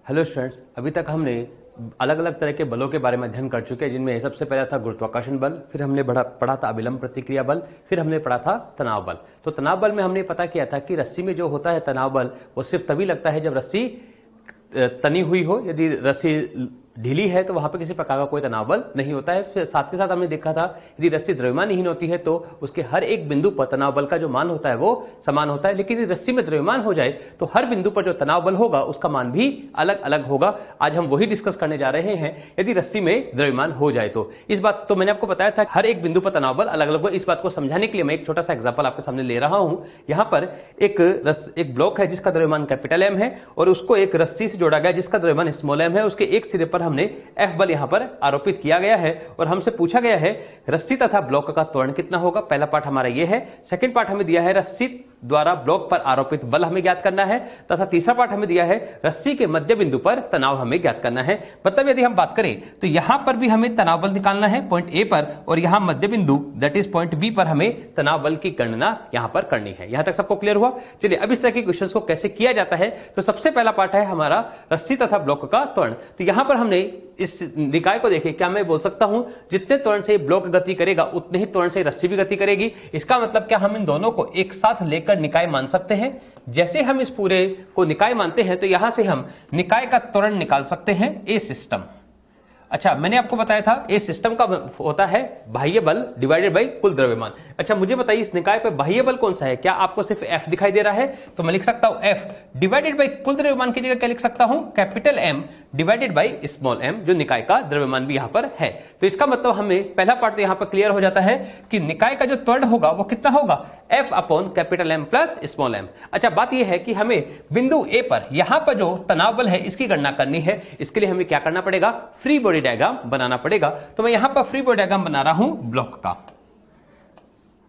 Hello students, अभी तक हमने अलग अलग तरह के बलों के बारे में अध्ययन कर चुके हैं, जिनमें सबसे पहला था गुरुत्वाकर्षण बल, फिर हमने पढ़ा था अभिलंब प्रतिक्रिया बल, फिर हमने पढ़ा था तनाव बल। तो तनाव बल में हमने पता किया था कि रस्सी में जो होता है तनाव बल वो सिर्फ तभी लगता है जब रस्सी तनी हुई हो। यदि रस्सी ढीली है तो वहां पर किसी प्रकार का कोई तनाव बल नहीं होता है। फिर साथ के साथ हमने देखा था यदि रस्सी द्रव्यमानहीन होती है तो उसके हर एक बिंदु पर तनाव बल का जो मान होता है वो समान होता है, लेकिन यदि रस्सी में द्रव्यमान हो जाए तो हर बिंदु पर जो तनाव बल होगा उसका मान भी अलग अलग होगा। आज हम वही डिस्कस करने जा रहे हैं यदि रस्सी में द्रव्यमान हो जाए तो। इस बात तो मैंने आपको बताया था हर एक बिंदु पर तनाव बल अलग अलग हो। इस बात को समझाने के लिए मैं एक छोटा सा एग्जाम्पल आपके सामने ले रहा हूं। यहां पर एक ब्लॉक है जिसका द्रव्यमान कैपिटल एम है और उसको एक रस्सी से जोड़ा गया जिसका द्रव्यमान स्मॉल एम है। उसके एक सिरे पर हमने एफ बल यहां पर आरोपित किया गया है और हमसे पूछा गया है रस्सी तथा ब्लॉक का त्वरण कितना होगा। पहला पार्ट हमारा यह है। सेकंड पार्ट हमें दिया है रस्सी द्वारा ब्लॉक पर आरोपित बल हमें ज्ञात करना है तथा तीसरा पार्ट हमें दिया है रस्सी के मध्य बिंदु पर तनाव हमें ज्ञात करना है। मतलब यदि हम बात करें तो यहां पर भी हमें तनाव बल निकालना है पॉइंट ए पर और यहां मध्य बिंदु दैट इज पॉइंट बी पर हमें तनाव बल की गणना यहां पर करनी है। यहां तक सबको क्लियर हुआ? चलिए अब इस तरह के क्वेश्चंस को कैसे किया जाता है। तो सबसे पहला पार्ट है हमारा रस्सी तथा ब्लॉक का त्वरण। तो यहां पर हमने इस निकाय को देखे, क्या मैं बोल सकता हूं जितने त्वरण से ब्लॉक गति करेगा उतने ही त्वरण से रस्सी भी गति करेगी। इसका मतलब क्या हम इन दोनों को एक साथ लेकर निकाय मान सकते हैं? जैसे हम इस पूरे को निकाय मानते हैं तो यहां से हम निकाय का त्वरण निकाल सकते हैं ए सिस्टम। अच्छा, मैंने आपको बताया था ए सिस्टम का होता है बाह्य बल डिवाइडेड बाय कुल द्रव्यमान। अच्छा, मुझे बताइए इस निकाय पे बाह्य बल कौन सा है? क्या आपको सिर्फ एफ दिखाई दे रहा है? तो मैं लिख सकता हूं एफ डिवाइडेड बाय कुल द्रव्यमान की जगह क्या लिख सकता हूं? Capital M divided by small M, जो निकाय का द्रव्यमान भी यहां पर है। तो इसका मतलब हमें पहला पार्ट तो यहां पर क्लियर हो जाता है कि निकाय का जो त्वरण होगा वो कितना होगा? F upon capital M plus small M. अच्छा, बात यह है कि हमें बिंदु ए पर यहां पर जो तनाव बल है इसकी गणना करनी है। इसके लिए हमें क्या करना पड़ेगा? फ्री बॉडी डायग्राम बनाना पड़ेगा। तो मैं यहां पर फ्री बॉडी डायग्राम बना रहा हूं ब्लॉक का।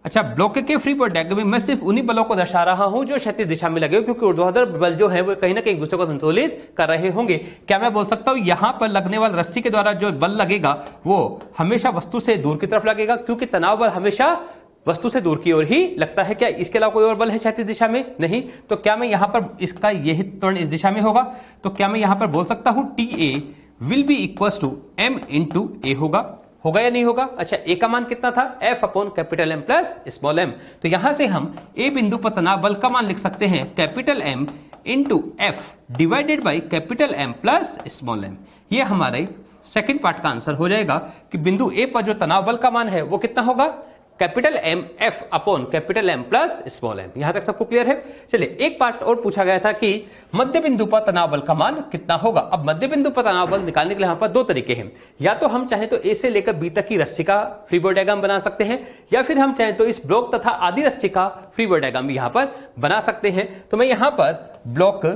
अच्छा, ब्लॉक के फ्री बॉडी डायग्राम में मैं सिर्फ उन्हीं बलों को दर्शा रहा हूं जो क्षैतिज दिशा में लगे, क्योंकि ऊर्ध्वाधर बल जो है वो कहीं ना कहीं एक दूसरे को संतुलित कर रहे होंगे। क्या मैं बोल सकता हूं यहां पर लगने वाली रस्सी के द्वारा जो बल लगेगा वो हमेशा वस्तु से दूर की तरफ लगेगा, क्योंकि तनाव बल हमेशा वस्तु से दूर की ओर ही लगता है। क्या इसके अलावा कोई और बल है क्षैतिज दिशा में? नहीं। तो क्या मैं यहां पर इसका यही त्वरण इस दिशा में होगा? तो क्या मैं यहां पर बोल सकता हूं T A will be equals to M into A होगा या नहीं होगा? अच्छा, ए का मान कितना था? F upon capital M plus small M. तो यहां से हम ए बिंदु पर तनाव बल का मान लिख सकते हैं capital M into F divided by capital M plus small M. ये हमारे सेकेंड पार्ट का आंसर हो जाएगा कि बिंदु ए पर जो तनाव बल का मान है वो कितना होगा? Capital M F upon capital M plus small M. यहां तक सबको क्लियर है? चलिए, एक पार्ट और पूछा गया था कि मध्य बिंदु पर तनाव बल का मान कितना होगा। अब मध्य बिंदु पर तनाव बल निकालने के लिए यहां पर दो तरीके हैं। या तो हम चाहें तो ए से लेकर बी तक की रस्सी का फ्री बॉडी डायग्राम बना सकते हैं, या फिर हम चाहें तो इस ब्लॉक तथा आधी रस्सी का फ्री बॉडी डायग्राम भी यहां पर बना सकते हैं। तो मैं यहां पर ब्लॉक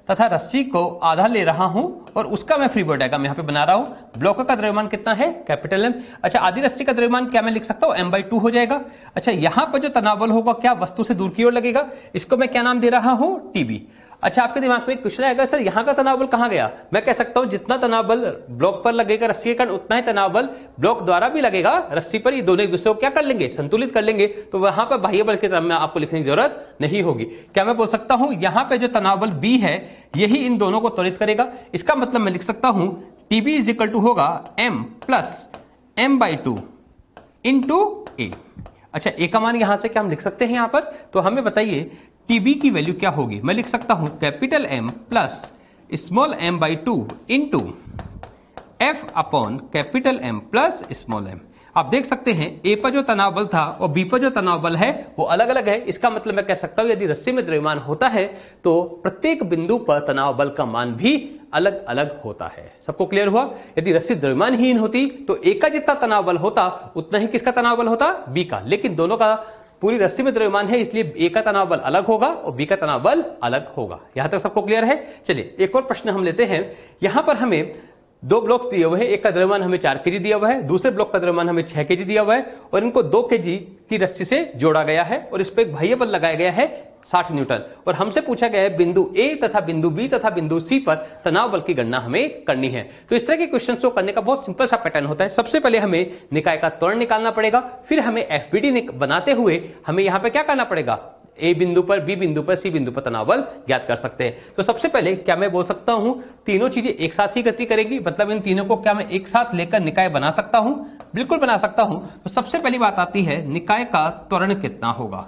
तथा रस्सी को आधा ले रहा हूं और उसका मैं फ्री बॉडी डायग्राम यहां पे बना रहा हूं। ब्लॉक का द्रव्यमान कितना है? Capital M. अच्छा, आधी रस्सी का द्रव्यमान क्या मैं लिख सकता हूं? m/2 हो जाएगा। अच्छा, यहां पर जो तनाव बल होगा क्या वस्तु से दूर की ओर लगेगा? इसको मैं क्या नाम दे रहा हूं? टीबी। अच्छा, आपके दिमाग में एक क्वेश्चन आएगा, सर यहां का तनाव बल कहां गया? मैं कह सकता हूं जितना तनाव बल ब्लॉक पर लगेगा रस्सी के कारण उतना ही तनाव बल ब्लॉक द्वारा भी लगेगा रस्सी पर। ये दोनों एक दूसरे को क्या कर लेंगे? संतुलित कर लेंगे। तो वहां पर बाह्य बल की तरफ में आपको लिखने की जरूरत नहीं होगी। क्या मैं बोल सकता हूं यहां पर जो तनाव बल बी है यही इन दोनों को त्वरित करेगा? इसका मतलब मैं लिख सकता हूं टीबी इज इक्वल टू होगा एम प्लस m/2 इंटू ए। अच्छा, ए का मान यहां से क्या हम लिख सकते हैं यहां पर? तो हमें बताइए टीबी की वैल्यू क्या होगी? मैं लिख सकता हूं capital M plus small m/2 into F upon capital M plus small M. आप देख सकते हैं ए पर जो तनाव बल था और बी पर जो तनाव बल है वो अलग अलग है। इसका मतलब मैं कह सकता हूं यदि रस्सी में द्रव्यमान होता है तो प्रत्येक बिंदु पर तनाव बल का मान भी अलग अलग होता है। सबको क्लियर हुआ? यदि रस्सी द्रव्यमानहीन होती तो ए का जितना तनाव बल होता उतना ही किसका तनाव बल होता? बी का। लेकिन दोनों का पूरी रस्सी में द्रव्यमान है, इसलिए ए का तनाव बल अलग होगा और बी का तनाव बल अलग होगा। यहां तक सबको क्लियर है? चलिए, एक और प्रश्न हम लेते हैं। यहां पर हमें दो ब्लॉक्स दिए हुए हैं। एक का द्रव्यमान हमें 4 केजी दिया हुआ है, दूसरे ब्लॉक का द्रव्यमान हमें 6 केजी दिया हुआ है और इनको 2 केजी की रस्सी से जोड़ा गया है और इस पर एक बाह्य बल लगाया गया है 60 न्यूटन। और हमसे पूछा गया है बिंदु ए तथा बिंदु बी तथा बिंदु सी पर तनाव बल की गणना हमें करनी है। तो इस तरह के क्वेश्चन को करने का बहुत सिंपल सा पैटर्न होता है। सबसे पहले हमें निकाय का त्वरण निकालना पड़ेगा, फिर हमें एफबीडी बनाते हुए हमें यहां पे क्या करना पड़ेगा? ए बिंदु पर, बी बिंदु पर, सी बिंदु पर तनाव बल ज्ञात कर सकते हैं। तो सबसे पहले क्या मैं बोल सकता हूं तीनों चीजें एक साथ ही गति करेंगी, मतलब इन तीनों को क्या मैं एक साथ लेकर निकाय बना सकता हूं? बिल्कुल बना सकता हूं। तो सबसे पहली बात आती है निकाय का त्वरण कितना होगा।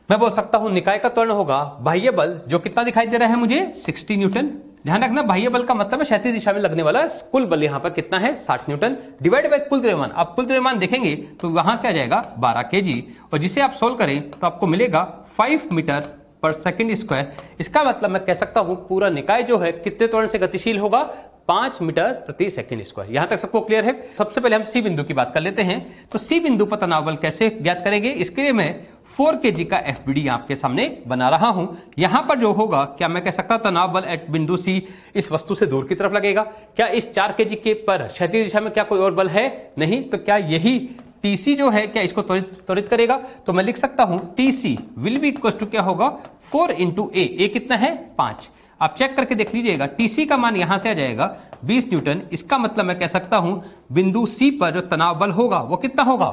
मैं बोल सकता हूं निकाय का त्वरण होगा बाह्य बल, जो कितना दिखाई दे रहा है मुझे 60 न्यूटन। ध्यान रखना बाह्य बल का मतलब है क्षैतिज दिशा में लगने वाला कुल बल यहां पर कितना है 60 न्यूटन डिवाइड बाय कुल द्रव्यमान। आप कुल द्रव्यमान देखेंगे तो वहां से आ जाएगा 12 kg और जिसे आप सोल्व करें तो आपको मिलेगा 5 मीटर पर सेकंड स्क्वायर। इसका मतलब मैं कह सकता हूं पूरा निकाय जो है कितने त्वरण से गतिशील होगा 5 मीटर प्रति सेकंड स्क्वायर। यहां तक सबको क्लियर है। सबसे पहले हम सी बिंदु की बात कर लेते हैं। तो सी बिंदु पर तनाव बल कैसे ज्ञात करेंगे, इसके लिए मैं 4 kg का एफबीडी आपके सामने बना रहा हूं। यहां पर जो होगा क्या मैं कह सकता हूं तनाव बल एट बिंदु सी इस वस्तु से दूर की तरफ लगेगा। क्या इस 4 kg के पर क्षैतिज दिशा में क्या कोई और बल है? नहीं। तो क्या यही टीसी जो है क्या इसको त्वरित करेगा? तो मैं लिख सकता हूं TC will be equal to क्या होगा 4 इंटू ए कितना है 5। आप चेक करके देख लीजिएगा टीसी का मान यहां से आ जाएगा 20 न्यूटन। इसका मतलब मैं कह सकता हूं बिंदु सी पर जो तनाव बल होगा वो कितना होगा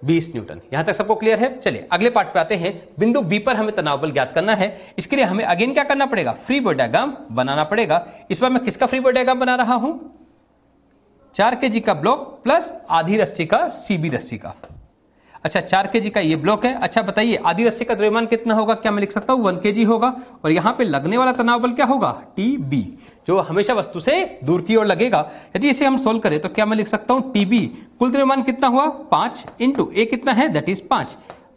20 न्यूटन। यहां तक सबको क्लियर है। चलिए अगले पार्ट पे आते हैं। बिंदु बी पर हमें तनाव बल ज्ञात करना है। इसके लिए हमें अगेन क्या करना पड़ेगा, फ्री बॉडी डायग्राम बनाना पड़ेगा। इस बार मैं किसका फ्री बॉडी डायग्राम बना रहा हूं, 4 kg का ब्लॉक प्लस आधी रस्सी का सीबी रस्सी का। अच्छा 4 kg का ये ब्लॉक है। अच्छा बताइए आधी रस्सी का द्रव्यमान कितना होगा, क्या मैं लिख सकता हूं 1 kg होगा और यहां पे लगने वाला तनाव बल क्या होगा टीबी, जो हमेशा वस्तु से दूर की ओर लगेगा। यदि इसे हम सोल्व करें तो क्या मैं लिख सकता हूं टीबी कुल द्रव्यमान कितना हुआ 5 इंटू ए कितना है दैट इज 5।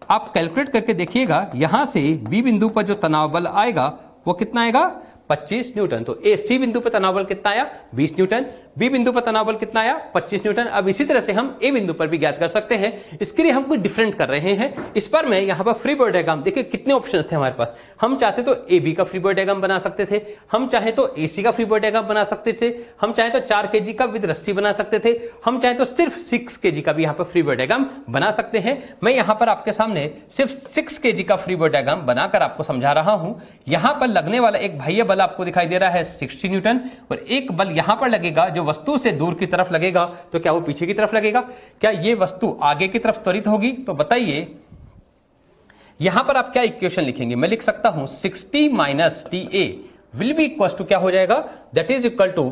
आप कैलकुलेट करके देखिएगा यहां से बी बिंदु पर जो तनाव बल आएगा वो कितना आएगा 25 न्यूटन। तो ए सी बिंदु पर तनाव बल कितना आया 20 न्यूटन, बी बिंदु पर तनाव बल कितना आया 25 न्यूटन। अब इसी तरह से हम ए बिंदु पर भी ज्ञात कर सकते हैं। इसके लिए हम कुछ डिफरेंट कर रहे हैं। इस पर मैं यहां पर फ्री बॉडी डायग्राम, देखिए कितने ऑप्शंस थे हमारे पास। हम चाहते तो ए बी का फ्री बॉडी डायग्राम बना सकते थे, हम चाहे तो ए सी का फ्री बॉडी डायग्राम बना सकते थे, हम चाहे तो 4 kg का विद रस्सी बना सकते थे, हम चाहे तो सिर्फ 6 kg का भी यहां पर फ्री बॉडी डायग्राम बना सकते हैं। मैं यहां पर आपके सामने सिर्फ 6 kg का फ्री बॉडी डायग्राम बनाकर आपको समझा रहा हूं। यहां पर लगने वाला एक बाह्य बल आपको दिखाई दे रहा है 60 न्यूटन और एक बल यहां पर लगेगा जो वस्तु से दूर की तरफ लगेगा। तो क्या वो पीछे की तरफ लगेगा, क्या ये वस्तु आगे की तरफ त्वरित होगी? तो बताइए यहां पर आप क्या इक्वेशन लिखेंगे। मैं लिख सकता हूं 60 minus T A will be equal to क्या हो जाएगा that is equal to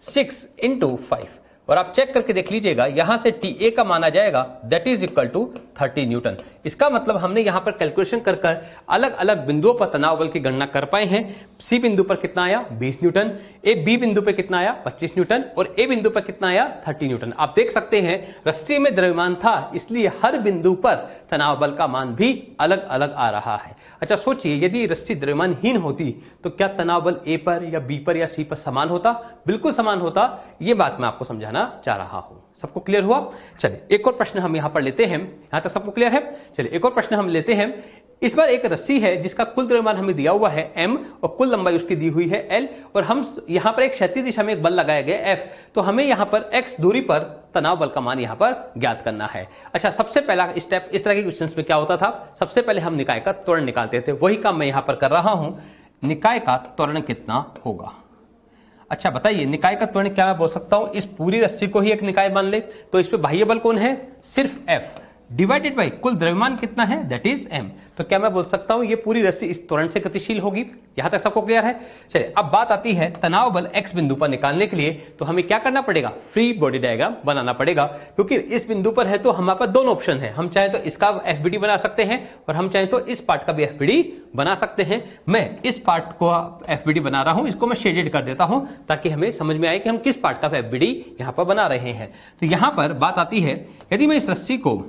6 into 5 और आप चेक करके देख लीजिएगा यहां से टी ए का मान आ जाएगा that is equal to 30 newton. इसका मतलब हमने यहां पर कैलकुलेशन कर अलग अलग बिंदुओं पर तनाव बल की गणना कर पाए हैं। सी बिंदु पर कितना आया 20 न्यूटन, ए बी बिंदु पर कितना आया 25 न्यूटन और ए बिंदु पर कितना आया 30 न्यूटन। आप देख सकते हैं रस्सी में द्रव्यमान था इसलिए हर बिंदु पर तनाव बल का मान भी अलग अलग आ रहा है। अच्छा सोचिए यदि रस्सी द्रव्यमानहीन होती तो क्या तनाव बल ए पर या बी पर या सी पर समान होता? बिल्कुल समान होता। यह बात मैं आपको समझाना चाह रहा हूं। सबको क्लियर हुआ? चलिए एक और प्रश्न हम यहां पर लेते हैं। यहां तक सबको क्लियर है? चलिए एक और प्रश्न हम लेते हैं। इस बार एक रस्सी है जिसका कुल द्रव्यमान हमें दिया हुआ है m और कुल लंबाई उसकी दी हुई है l और हम यहां पर एक क्षैतिज दिशा में एक बल लगाया गया f। तो हमें यहां पर x दूरी पर तनाव बल का मान यहां पर ज्ञात करना है। अच्छा सबसे पहला स्टेप इस तरह के क्वेश्चंस में क्या होता था, सबसे पहले हम निकाय का त्वरण निकालते थे। वही काम मैं यहां पर कर रहा हूं। निकाय का त्वरण कितना होगा। अच्छा बताइए निकाय का त्वरण क्या मैं बोल सकता हूं, इस पूरी रस्सी को ही एक निकाय मान ले तो इस पे बाह्य बल कौन है सिर्फ F डिवाइडेड बाई कुल द्रव्यमान कितना है दैट इज m। तो क्या मैं बोल सकता हूं ये पूरी रस्सी इस त्वरण से गतिशील होगी। यहां तक सबको क्लियर है? चलिए अब बात आती है तनाव बल x बिंदु पर निकालने के लिए। तो हमें क्या करना पड़ेगा, फ्री बॉडी डायग्राम बनाना पड़ेगा क्योंकि इस बिंदु पर है तो हमारे पास दोनों ऑप्शन है। हम चाहे तो इसका एफबीडी बना सकते हैं और हम चाहे तो इस पार्ट का भी एफबीडी बना सकते हैं। मैं इस पार्ट को एफबीडी बना रहा हूं, इसको मैं शेडेड कर देता हूं ताकि हमें समझ में आए कि हम किस पार्ट का एफबीडी यहां पर बना रहे हैं। तो यहां पर बात आती है यदि मैं इस रस्सी को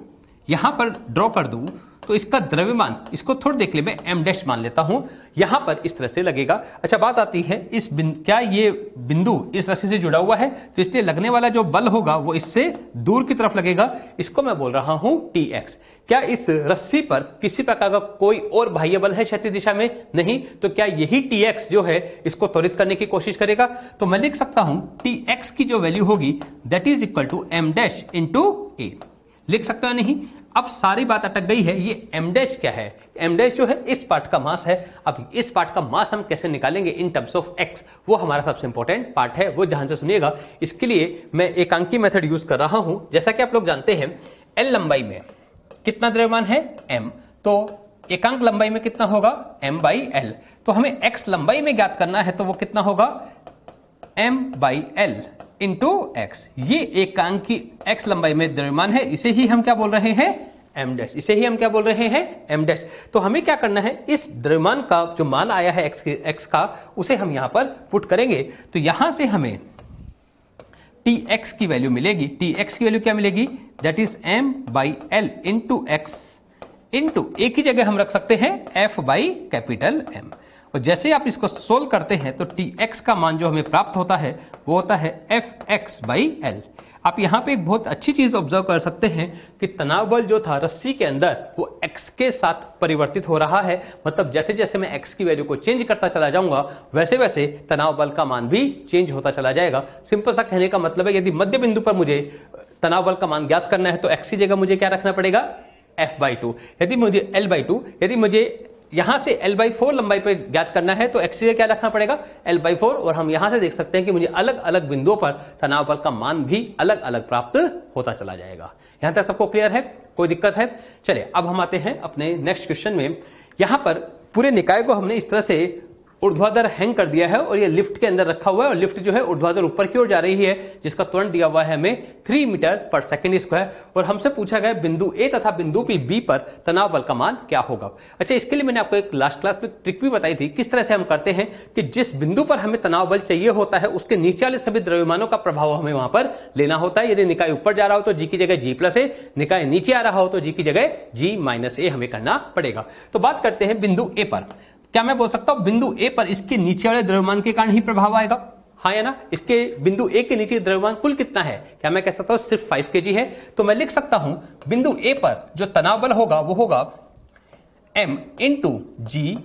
यहां पर ड्रॉ कर दूं तो इसका द्रव्यमान इसको थोड़ा देख ले, मैं m डैश मान लेता हूं, यहां पर इस तरह से लगेगा। अच्छा बात आती है इस क्या ये बिंदु इस रस्सी से जुड़ा हुआ है तो इसलिए लगने वाला जो बल होगा वो इससे दूर की तरफ लगेगा। इसको मैं बोल रहा हूं Tx। क्या इस रस्सी पर किसी प्रकार का कोई और बाह्य बल है क्षैतिज दिशा में? नहीं। तो क्या यही Tx जो है इसको त्वरित करने की कोशिश करेगा? तो मैं लिख सकता हूं Tx की जो वैल्यू होगी that is equal to m dash into a। लिख सकते हो नहीं? अब सारी बात अटक गई है। ये m डैश क्या है? m डैश जो है इस पार्ट का मास है। अब इस पार्ट का मास हम कैसे निकालेंगे इन टर्म्स ऑफ x, वो हमारा सबसे इंपॉर्टेंट पार्ट है, वो ध्यान से सुनिएगा। इसके लिए मैं एकांकी मेथड यूज कर रहा हूं। जैसा कि आप लोग जानते हैं l लंबाई में कितना द्रव्यमान है m, तो एकांक लंबाई में कितना होगा m/l। तो हमें x लंबाई में ज्ञात करना है तो वो कितना होगा m/l इंटू x। ये एकांक की x लंबाई में द्रव्यमान है, इसे ही हम क्या बोल रहे हैं m डैश, इसे ही हम क्या बोल रहे हैं m डैश। तो हमें क्या करना है, इस द्रव्यमान का जो मान आया है x का उसे हम यहां पर पुट करेंगे। तो यहां से हमें Tx की वैल्यू मिलेगी। Tx की वैल्यू क्या मिलेगी, that is m/l into x into एक ही जगह हम रख सकते हैं F/M। और जैसे आप इसको सोल्व करते हैं तो Tx का मान जो हमें प्राप्त होता है वो होता है Fx/L। आप यहां पे एक बहुत अच्छी चीज ऑब्जर्व कर सकते हैं कि तनाव बल जो था रस्सी के अंदर वो x के साथ परिवर्तित हो रहा है। मतलब जैसे जैसे मैं x की वैल्यू को चेंज करता चला जाऊंगा वैसे वैसे तनाव बल का मान भी चेंज होता चला जाएगा। सिंपल सा कहने का मतलब है, यदि मध्य बिंदु पर मुझे तनाव बल का मान ज्ञात करना है तो x की जगह मुझे क्या रखना पड़ेगा F/2। यदि मुझे L/2, यदि मुझे यहां से L/4 लंबाई पर ज्ञात करना है तो x से क्या रखना पड़ेगा L/4। और हम यहां से देख सकते हैं कि मुझे अलग अलग बिंदुओं पर तनाव बल का मान भी अलग अलग प्राप्त होता चला जाएगा। यहां तक सबको क्लियर है, कोई दिक्कत है? चलिए अब हम आते हैं अपने नेक्स्ट क्वेश्चन में। यहां पर पूरे निकाय को हमने इस तरह से ऊर्ध्वाधर हैंग कर दिया है और ये लिफ्ट के अंदर रखा हुआ है और लिफ्ट जो है ऊर्ध्वाधर ऊपर की ओर जा रही है, जिसका त्वरण दिया हुआ है हमें 3 मीटर पर सेकंड स्क्वायर। और हमसे पूछा गया बिंदु ए तथा बिंदु बी पर तनाव बल का मान क्या होगा। अच्छा, इसके लिए मैंने आपको एक लास्ट क्लास में ट्रिक भी बताई थी, किस तरह से हम करते हैं कि जिस बिंदु पर हमें तनाव बल चाहिए होता है उसके नीचे वाले सभी द्रव्यमानों का प्रभाव हमें वहां पर लेना होता है। यदि निकाय ऊपर जा रहा हो तो जी की जगह G+A, निकाय नीचे आ रहा हो तो जी की जगह G-A हमें करना पड़ेगा। तो बात करते हैं बिंदु ए पर। क्या मैं बोल सकता हूं बिंदु ए पर इसके नीचे वाले द्रव्यमान के कारण ही प्रभाव आएगा? हाँ या ना? इसके बिंदु ए के नीचे द्रव्यमान कुल कितना है? क्या मैं कह सकता हूं सिर्फ 5 kg है? तो मैं लिख सकता हूं बिंदु ए पर जो तनाव बल होगा वो होगा m इंटू जी।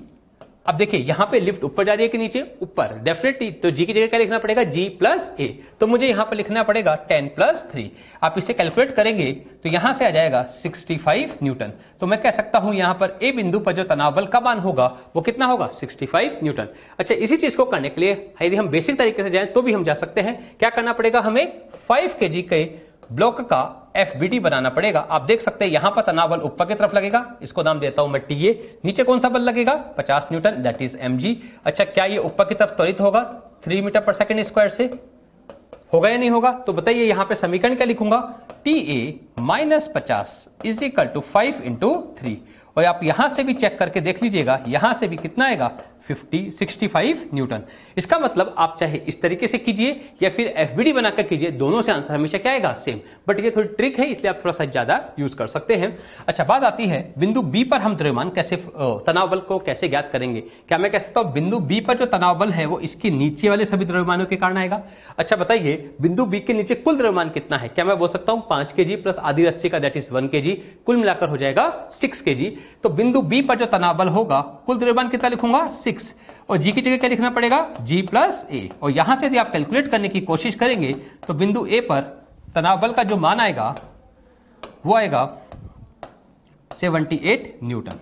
अब देखिए यहां पे लिफ्ट ऊपर जा रही है कि नीचे? ऊपर। डेफिनेटली तो जी की जगह क्या लिखना पड़ेगा G+A। तो मुझे यहां पर लिखना पड़ेगा 10+3। आप इसे कैलकुलेट करेंगे तो यहां से आ जाएगा 65 न्यूटन। तो मैं कह सकता हूं यहां पर ए बिंदु पर जो तनाव बल का मान होगा वो कितना होगा 65 न्यूटन। अच्छा, इसी चीज को करने के लिए यदि हम बेसिक तरीके से जाएं तो भी हम जा सकते हैं। क्या करना पड़ेगा हमें 5 kg के ब्लॉक का FBD बनाना पड़ेगा। आप देख सकते हैं यहां पर तनाव बल ऊपर की तरफ लगेगा, इसको नाम देता हूं मैं TA। नीचे कौन सा बल लगेगा 50 न्यूटन, दैट इज mg। अच्छा, क्या ये ऊपर की तरफ त्वरित होगा 3 मीटर पर सेकंड स्क्वायर से? होगा या नहीं होगा? तो बताइए यहां पे समीकरण क्या लिखूंगा, TA - 50 is equal to 5 into 3। और आप यहां से भी चेक करके देख लीजिएगा, यहां से भी कितना आएगा 65 न्यूटन। इसका मतलब आप चाहे इस तरीके से कीजिए या फिर FBD बनाकर कीजिए, दोनों से आंसर हमेशा क्या आएगा सेम। बट ये थोड़ी ट्रिक है इसलिए आप थोड़ा सा ज्यादा यूज कर सकते हैं। अच्छा, बात आती है बिंदु बी पर हम द्रव्यमान कैसे तनाव बल को कैसे ज्ञात करेंगे। क्या मैं कह सकता हूं बिंदु बी पर जो तनाव बल है वो इसके नीचे वाले सभी द्रव्यमानों के कारण आएगा? अच्छा बताइए बिंदु बी के नीचे कुल द्रव्यमान कितना है? क्या मैं बोल सकता हूं 5 kg प्लस आधी रस्सी का दैट इज 1 kg, कुल मिलाकर हो जाएगा 6 kg। तो बिंदु बी पर जो तनाव बल होगा कुल द्रव्यमान कितना लिखूंगा 6, और जी की जगह क्या लिखना पड़ेगा G+A। और यहां से यदि आप कैलकुलेट करने की कोशिश करेंगे तो बिंदु ए पर तनाव बल का जो मान आएगा वो आएगा 78 न्यूटन।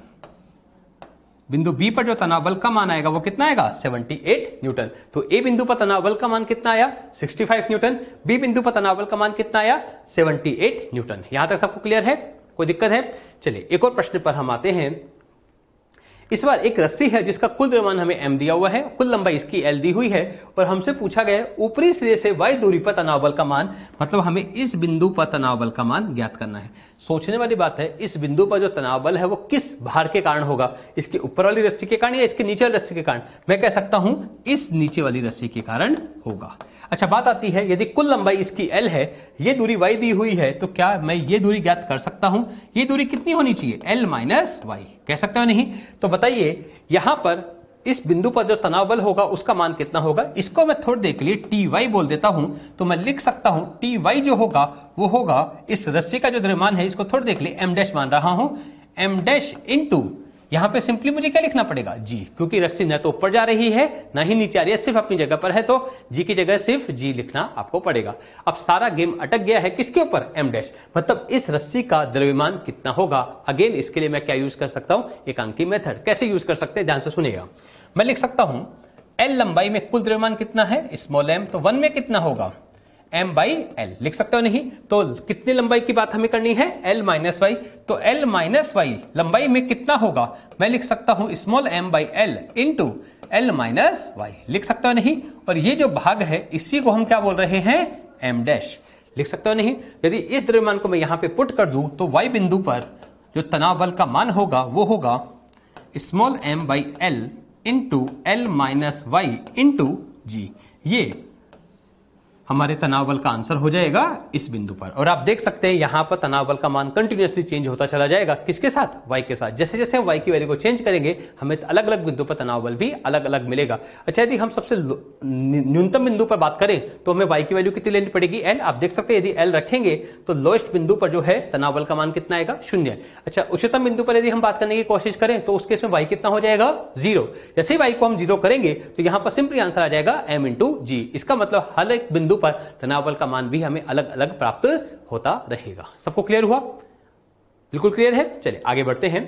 बिंदु बी पर जो तनाव बल का मान आएगा वो कितना आएगा 78 न्यूटन। तो ए बिंदु पर तनाव बल का मान कितना आया 65 न्यूटन, बी बिंदु पर तनाव बल का मान कितना आया 78 न्यूटन। यहां तक सबको क्लियर है, कोई दिक्कत है? चलिए एक और प्रश्न पर हम आते हैं। इस बार एक रस्सी है जिसका कुल द्रव्यमान हमें m दिया हुआ है, कुल लंबाई इसकी l दी हुई है और हमसे पूछा गया है ऊपरी सिरे से y दूरी पर तनाव बल का मान, मतलब हमें इस बिंदु पर तनाव बल का मान ज्ञात करना है। सोचने वाली बात है इस बिंदु पर जो तनाव बल है वो किस भार के कारण होगा, इसके ऊपर वाली रस्सी के कारण या इसके नीचे वाली रस्सी के कारण? मैं कह सकता हूं इस नीचे वाली रस्सी के कारण होगा। अच्छा, बात आती है यदि कुल लंबाई इसकी l है, ये दूरी y दी हुई है, तो क्या मैं ये दूरी ज्ञात कर सकता हूं? ये दूरी कितनी होनी चाहिए l - y, कह सकते हो नहीं? तो बताइए यहां पर इस बिंदु पर जो तनाव बल होगा उसका मान कितना होगा। इसको मैं थोड़ी देर के लिए ty बोल देता हूं, तो मैं लिख सकता हूं ty जो होगा वो होगा इस रस्सी का जो द्रव्यमान है इसको थोड़ी देर के लिए m' मान रहा हूं, m' इंटू यहां पे सिंपली मुझे क्या लिखना पड़ेगा g, क्योंकि रस्सी न तो ऊपर जा रही है ना ही नीचे आ रही है, सिर्फ अपनी जगह पर है, तो g की जगह सिर्फ g लिखना आपको पड़ेगा। अब सारा गेम अटक गया है किसके ऊपर m', मतलब इस रस्सी का द्रव्यमान कितना होगा। अगेन इसके लिए मैं क्या यूज कर सकता हूं एकांकी मेथड। कैसे यूज कर सकते हैं ध्यान से सुनिएगा। मैं लिख सकता हूं l लंबाई में कुल द्रव्यमान कितना है स्मॉल m, तो 1 में कितना होगा m बाई एल। लिख सकते हो नहीं? तो कितनी लंबाई की बात हमें करनी है? l minus Y. तो l माइनस वाई लंबाई में कितना होगा? मैं लिख सकता हूं small m by L into l minus Y. लिख सकते हो नहीं? और ये जो भाग है इसी को हम क्या बोल रहे हैं? m dash. लिख सकते हो नहीं? यदि इस द्रव्यमान को मैं यहां पे पुट कर दूं तो y बिंदु पर जो तनाव बल का मान होगा वो होगा small m by L into l minus Y into G. ये हमारे तनाव बल का आंसर हो जाएगा इस बिंदु पर। और आप देख सकते हैं यहां पर तनाव बल का मान कंटिन्यूअसली चेंज होता चला जाएगा। किसके साथ? y के साथ। जैसे जैसे हम y की वैल्यू को चेंज करेंगे हमें अलग अलग बिंदु पर तनाव बल भी अलग अलग मिलेगा। अच्छा, यदि हम सबसे न्यूनतम बिंदु पर बात करें तो हमें y की वैल्यू कितनी लेनी पड़ेगी? l। आप देख सकते हैं यदि l रखेंगे तो लोएस्ट बिंदु पर जो है तनाव बल का मान कितना आएगा? 0। अच्छा, उच्चतम बिंदु पर यदि हम बात करने की कोशिश करें तो उस केस में y कितना हो जाएगा? 0। जैसे ही y को हम 0 करेंगे तो यहां पर सिंपली आंसर आ जाएगा m इंटू जी। इसका मतलब हर एक बिंदु पर तनाव बल का मान भी हमें अलग अलग प्राप्त होता रहेगा। सबको क्लियर हुआ? बिल्कुल क्लियर है। चलिए आगे बढ़ते हैं।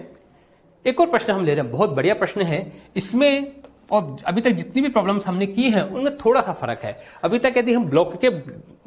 एक और प्रश्न हम ले रहे हैं, बहुत बढ़िया प्रश्न है। इसमें और अभी तक जितनी भी प्रॉब्लम्स हमने की हैं उनमें थोड़ा सा फर्क है। अभी तक यदि हम ब्लॉक के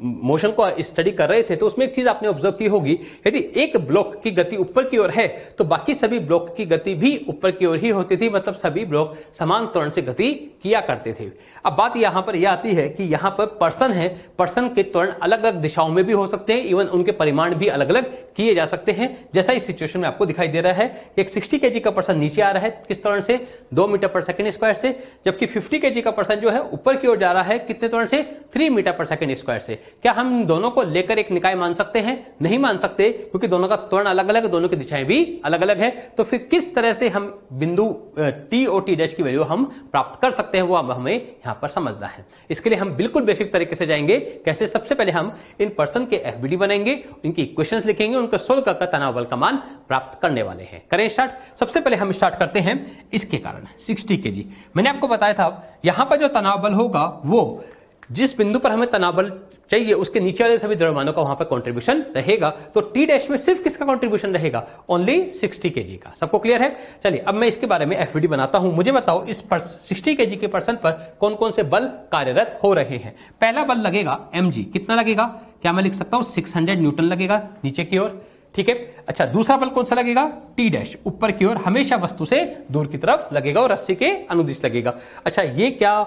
मोशन को स्टडी कर रहे थे तो उसमें एक चीज आपने ऑब्जर्व की होगी, यदि एक ब्लॉक की गति ऊपर की ओर है तो बाकी सभी ब्लॉक की गति भी ऊपर की ओर ही होती थी। मतलब सभी ब्लॉक समान त्वरण से गति किया करते थे। अब बात यहां पर यह आती है कि यहां पर पर्सन है, पर्सन के त्वरण अलग अलग दिशाओं में भी हो सकते हैं, इवन उनके परिमाण भी अलग अलग किए जा सकते हैं। जैसा इस सिचुएशन में आपको दिखाई दे रहा है, एक 60 kg का पर्सन नीचे आ रहा है किस त्वरण से? 2 मीटर पर सेकंड स्क्वायर से, जबकि 50 kg का पर्सन जो है ऊपर की ओर जा रहा है कितने त्वरण से? 3 मीटर पर सेकंड स्क्वायर से। क्या हम दोनों को लेकर एक निकाय मान सकते हैं? नहीं मान सकते, क्योंकि दोनों का त्वरण अलग अलग, दोनों की दिशाएं भी अलग अलग है। तो फिर किस तरह से हम बिंदु टी और टी डैश की वैल्यू हम प्राप्त कर सकते हैं वो अब हमें यहां पर समझना है। इसके लिए हम बिल्कुल बेसिक तरीके से जाएंगे। कैसे? सबसे पहले हम इन पर्सन के एफबीडी बनाएंगे, इनकी इक्वेशंस लिखेंगे, उनको सोल्व कर तनाव बल का मान प्राप्त करने वाले हैं। करें स्टार्ट। सबसे पहले हम स्टार्ट करते हैं इसके कारण 60 kg। मैंने आपको बताया था यहां पर जो तनाव बल होगा वो जिस बिंदु पर हमें तनाव बल चाहिए उसके नीचे वाले सभी द्रव्यमानों का वहां पर कंट्रीब्यूशन रहेगा। तो टी डैश में सिर्फ किसका कंट्रीब्यूशन रहेगा? ओनली 60 kg का। सबको क्लियर है? चलिए अब मैं इसके बारे में एफबीडी बनाता हूं। मुझे बताओ इस 60 kg के पर्सन पर कौन कौन से बल कार्यरत हो रहे हैं। पहला बल लगेगा mg। कितना लगेगा? क्या मैं लिख सकता हूं 600 न्यूटन लगेगा नीचे की ओर। ठीक है। अच्छा, दूसरा बल कौन सा लगेगा? टी डैश ऊपर की ओर, हमेशा वस्तु से दूर की तरफ लगेगा और रस्सी के अनुदिश लगेगा। अच्छा, ये क्या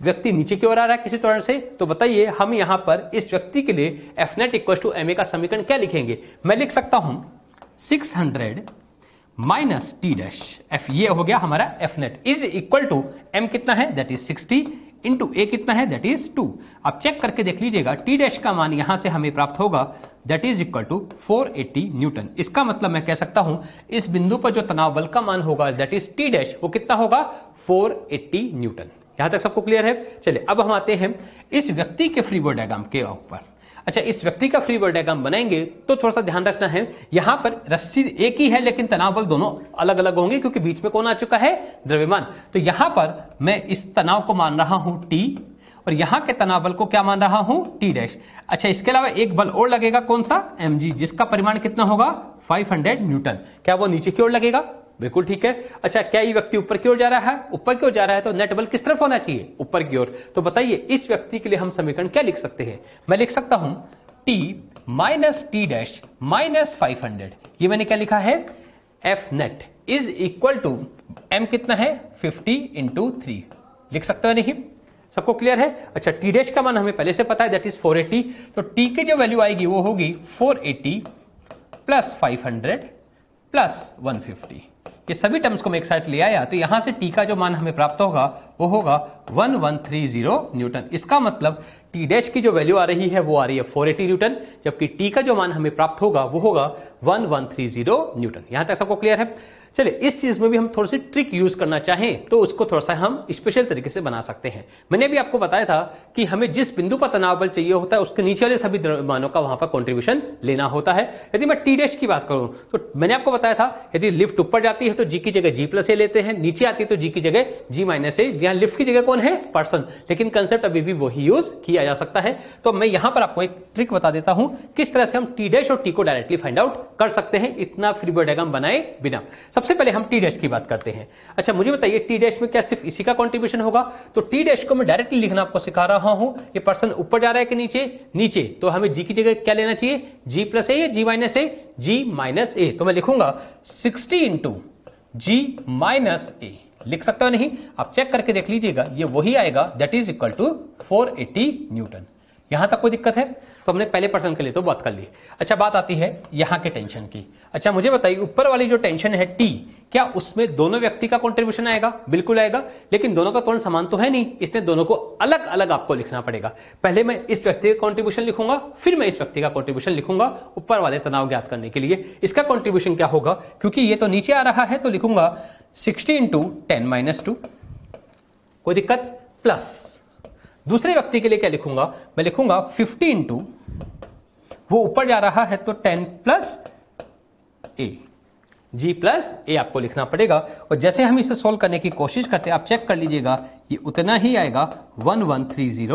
व्यक्ति नीचे की ओर आ रहा है किसी त्वरण से? तो बताइए हम यहां पर इस व्यक्ति के लिए F net equal to M A का समीकरण क्या लिखेंगे? मैं लिख सकता हूं 600 माइनस टी डैश एफ, ये हो गया हमारा F net is equal to M कितना है? दैट इज 60 इंटू ए कितना है? That is 2। आप चेक करके देख लीजिएगा टी डैश का मान यहां से हमें प्राप्त होगा that is equal to 480 newton. इसका मतलब मैं कह सकता हूं इस बिंदु पर जो तनाव बल का मान होगा दैट इज टी डैश, वो कितना होगा? 480 न्यूटन। यहां तक सबको क्लियर है? चलिए अब हम आते हैं इस व्यक्ति के फ्री बॉडी डायग्राम के ऊपर। अच्छा, इस व्यक्ति का फ्री बॉडी डायग्राम बनाएंगे तो थोड़ा सा ध्यान रखना है, यहां पर रस्सी एक ही है लेकिन तनाव बल दोनों अलग अलग होंगे क्योंकि बीच में कौन आ चुका है? द्रव्यमान। तो यहां पर मैं इस तनाव को मान रहा हूं टी और यहां के तनाव बल को क्या मान रहा हूं? T dash. अच्छा, इसके अलावा एक बल और लगेगा, कौन सा? mg, जिसका परिमाण कितना होगा? 500 न्यूटन। क्या वो नीचे की ओर लगेगा? बिल्कुल ठीक है। अच्छा, क्या ये व्यक्ति ऊपर की ओर जा रहा है? ऊपर की ओर जा रहा है तो नेट बल किस तरफ होना चाहिए? ऊपर की ओर। तो बताइए इस व्यक्ति के लिए हम समीकरण क्या लिख सकते हैं? मैं लिख सकता हूं t minus T dash minus 500, ये मैंने क्या लिखा है? F net is equal to m कितना है? 50 इंटू 3। लिख सकते हो नहीं? सबको क्लियर है? अच्छा, टी डैश का मान हमें पहले से पता है दैट इज 480। तो t की जो वैल्यू आएगी वो होगी 480 प्लस 500 प्लस 150। ये सभी टर्म्स को मैं एक साइड ले आया तो यहां से टी का जो मान हमें प्राप्त होगा वो होगा 1130 न्यूटन। इसका मतलब टी डैश की जो वैल्यू आ रही है वो आ रही है 480 न्यूटन, जबकि टी का जो मान हमें प्राप्त होगा वो होगा 1130 न्यूटन। यहां तक सबको क्लियर है? चलिए इस चीज में भी हम थोड़ी सी ट्रिक यूज करना चाहें तो उसको थोड़ा सा हम स्पेशल तरीके से बना सकते हैं। मैंने भी आपको बताया था कि हमें जिस बिंदु पर तनाव बल चाहिए होता है उसके नीचे वाले सभी द्रव्यमानों का वहां पर कंट्रीब्यूशन लेना होता है। यदि मैं टी डैश की बात करूं तो मैंने आपको बताया था यदि लिफ्ट ऊपर जाती है तो जी की जगह जी प्लस ए लेते हैं, नीचे आती है तो जी की जगह जी माइनस ए। यहां लिफ्ट की जगह कौन है? पर्सन। लेकिन कंसेप्ट अभी भी वही यूज किया जा सकता है। तो मैं यहां पर आपको एक ट्रिक बता देता हूं किस तरह से हम टी डैश और टी को डायरेक्टली फाइंड आउट कर सकते हैं इतना फ्री बॉडी डायग्राम बनाए बिना। सबसे पहले हम टी डैश की बात करते हैं। अच्छा मुझे बताइए टी डैश में क्या सिर्फ इसी का कॉन्ट्रीब्यूशन होगा? तो टी डैश को मैं डायरेक्टली लिखना आपको सिखा रहा हूं। ये पर्सन ऊपर जा रहा है कि नीचे? नीचे। तो हमें जी की जगह क्या लेना चाहिए? जी प्लस ए या जी माइनस ए? जी माइनस ए। तो मैं लिखूंगा 60 इंटू जी माइनस ए। लिख सकते हो नहीं? आप चेक करके देख लीजिएगा, ये वही आएगा, that is equal to 480 newton. यहां तक कोई दिक्कत है? तो हमने पहले पर्सन के लिए तो बात कर ली। अच्छा बात आती है यहां के टेंशन की। अच्छा मुझे बताइए ऊपर वाली जो टेंशन है टी, क्या उसमें दोनों व्यक्ति का कंट्रीब्यूशन आएगा? बिल्कुल आएगा, लेकिन दोनों का त्वरण समान तो है नहीं, इसलिए दोनों को अलग अलग आपको लिखना पड़ेगा। पहले मैं इस व्यक्ति का कंट्रीब्यूशन लिखूंगा, फिर मैं इस व्यक्ति का कंट्रीब्यूशन लिखूंगा ऊपर वाले तनाव ज्ञात करने के लिए। इसका कंट्रीब्यूशन क्या होगा? क्योंकि ये तो नीचे आ रहा है तो लिखूंगा 60 इंटू 10 - 2। कोई दिक्कत? प्लस दूसरे व्यक्ति के लिए क्या लिखूंगा? मैं लिखूंगा 50 इंटू, वो ऊपर जा रहा है तो 10 प्लस ए, जी प्लस ए आपको लिखना पड़ेगा। और जैसे हम इसे सोल्व करने की कोशिश करते हैं, आप चेक कर लीजिएगा, ये उतना ही आएगा 1130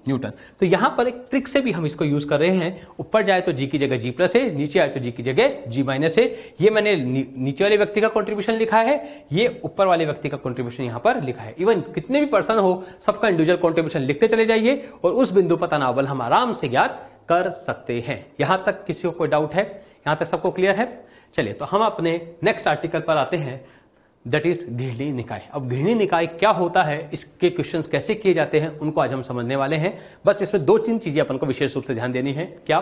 न्यूटन। तो यहां पर एक ट्रिक से भी हम इसको यूज कर रहे हैं। ऊपर जाए तो जी की जगह जी प्लस ए, नीचे आए तो जी की जगह जी माइनस ए। ये मैंने नीचे वाले व्यक्ति का कंट्रीब्यूशन लिखा है, ये ऊपर वाले व्यक्ति का कंट्रीब्यूशन यहां पर लिखा है। इवन कितने भी पर्सन हो, सबका इंडिविजुअल कंट्रीब्यूशन लिखते चले जाइए और उस बिंदु पर तनाव बल हम आराम से ज्ञात कर सकते हैं। यहां तक किसी को कोई डाउट है? यहां तक सबको क्लियर है? चलिए तो हम अपने नेक्स्ट आर्टिकल पर आते हैं, दैट इज घृणी निकाय। अब घृणी निकाय क्या होता है, इसके क्वेश्चंस कैसे किए जाते हैं, उनको आज हम समझने वाले हैं। बस इसमें 2-3 चीजें अपन को विशेष रूप से ध्यान देनी है। क्या?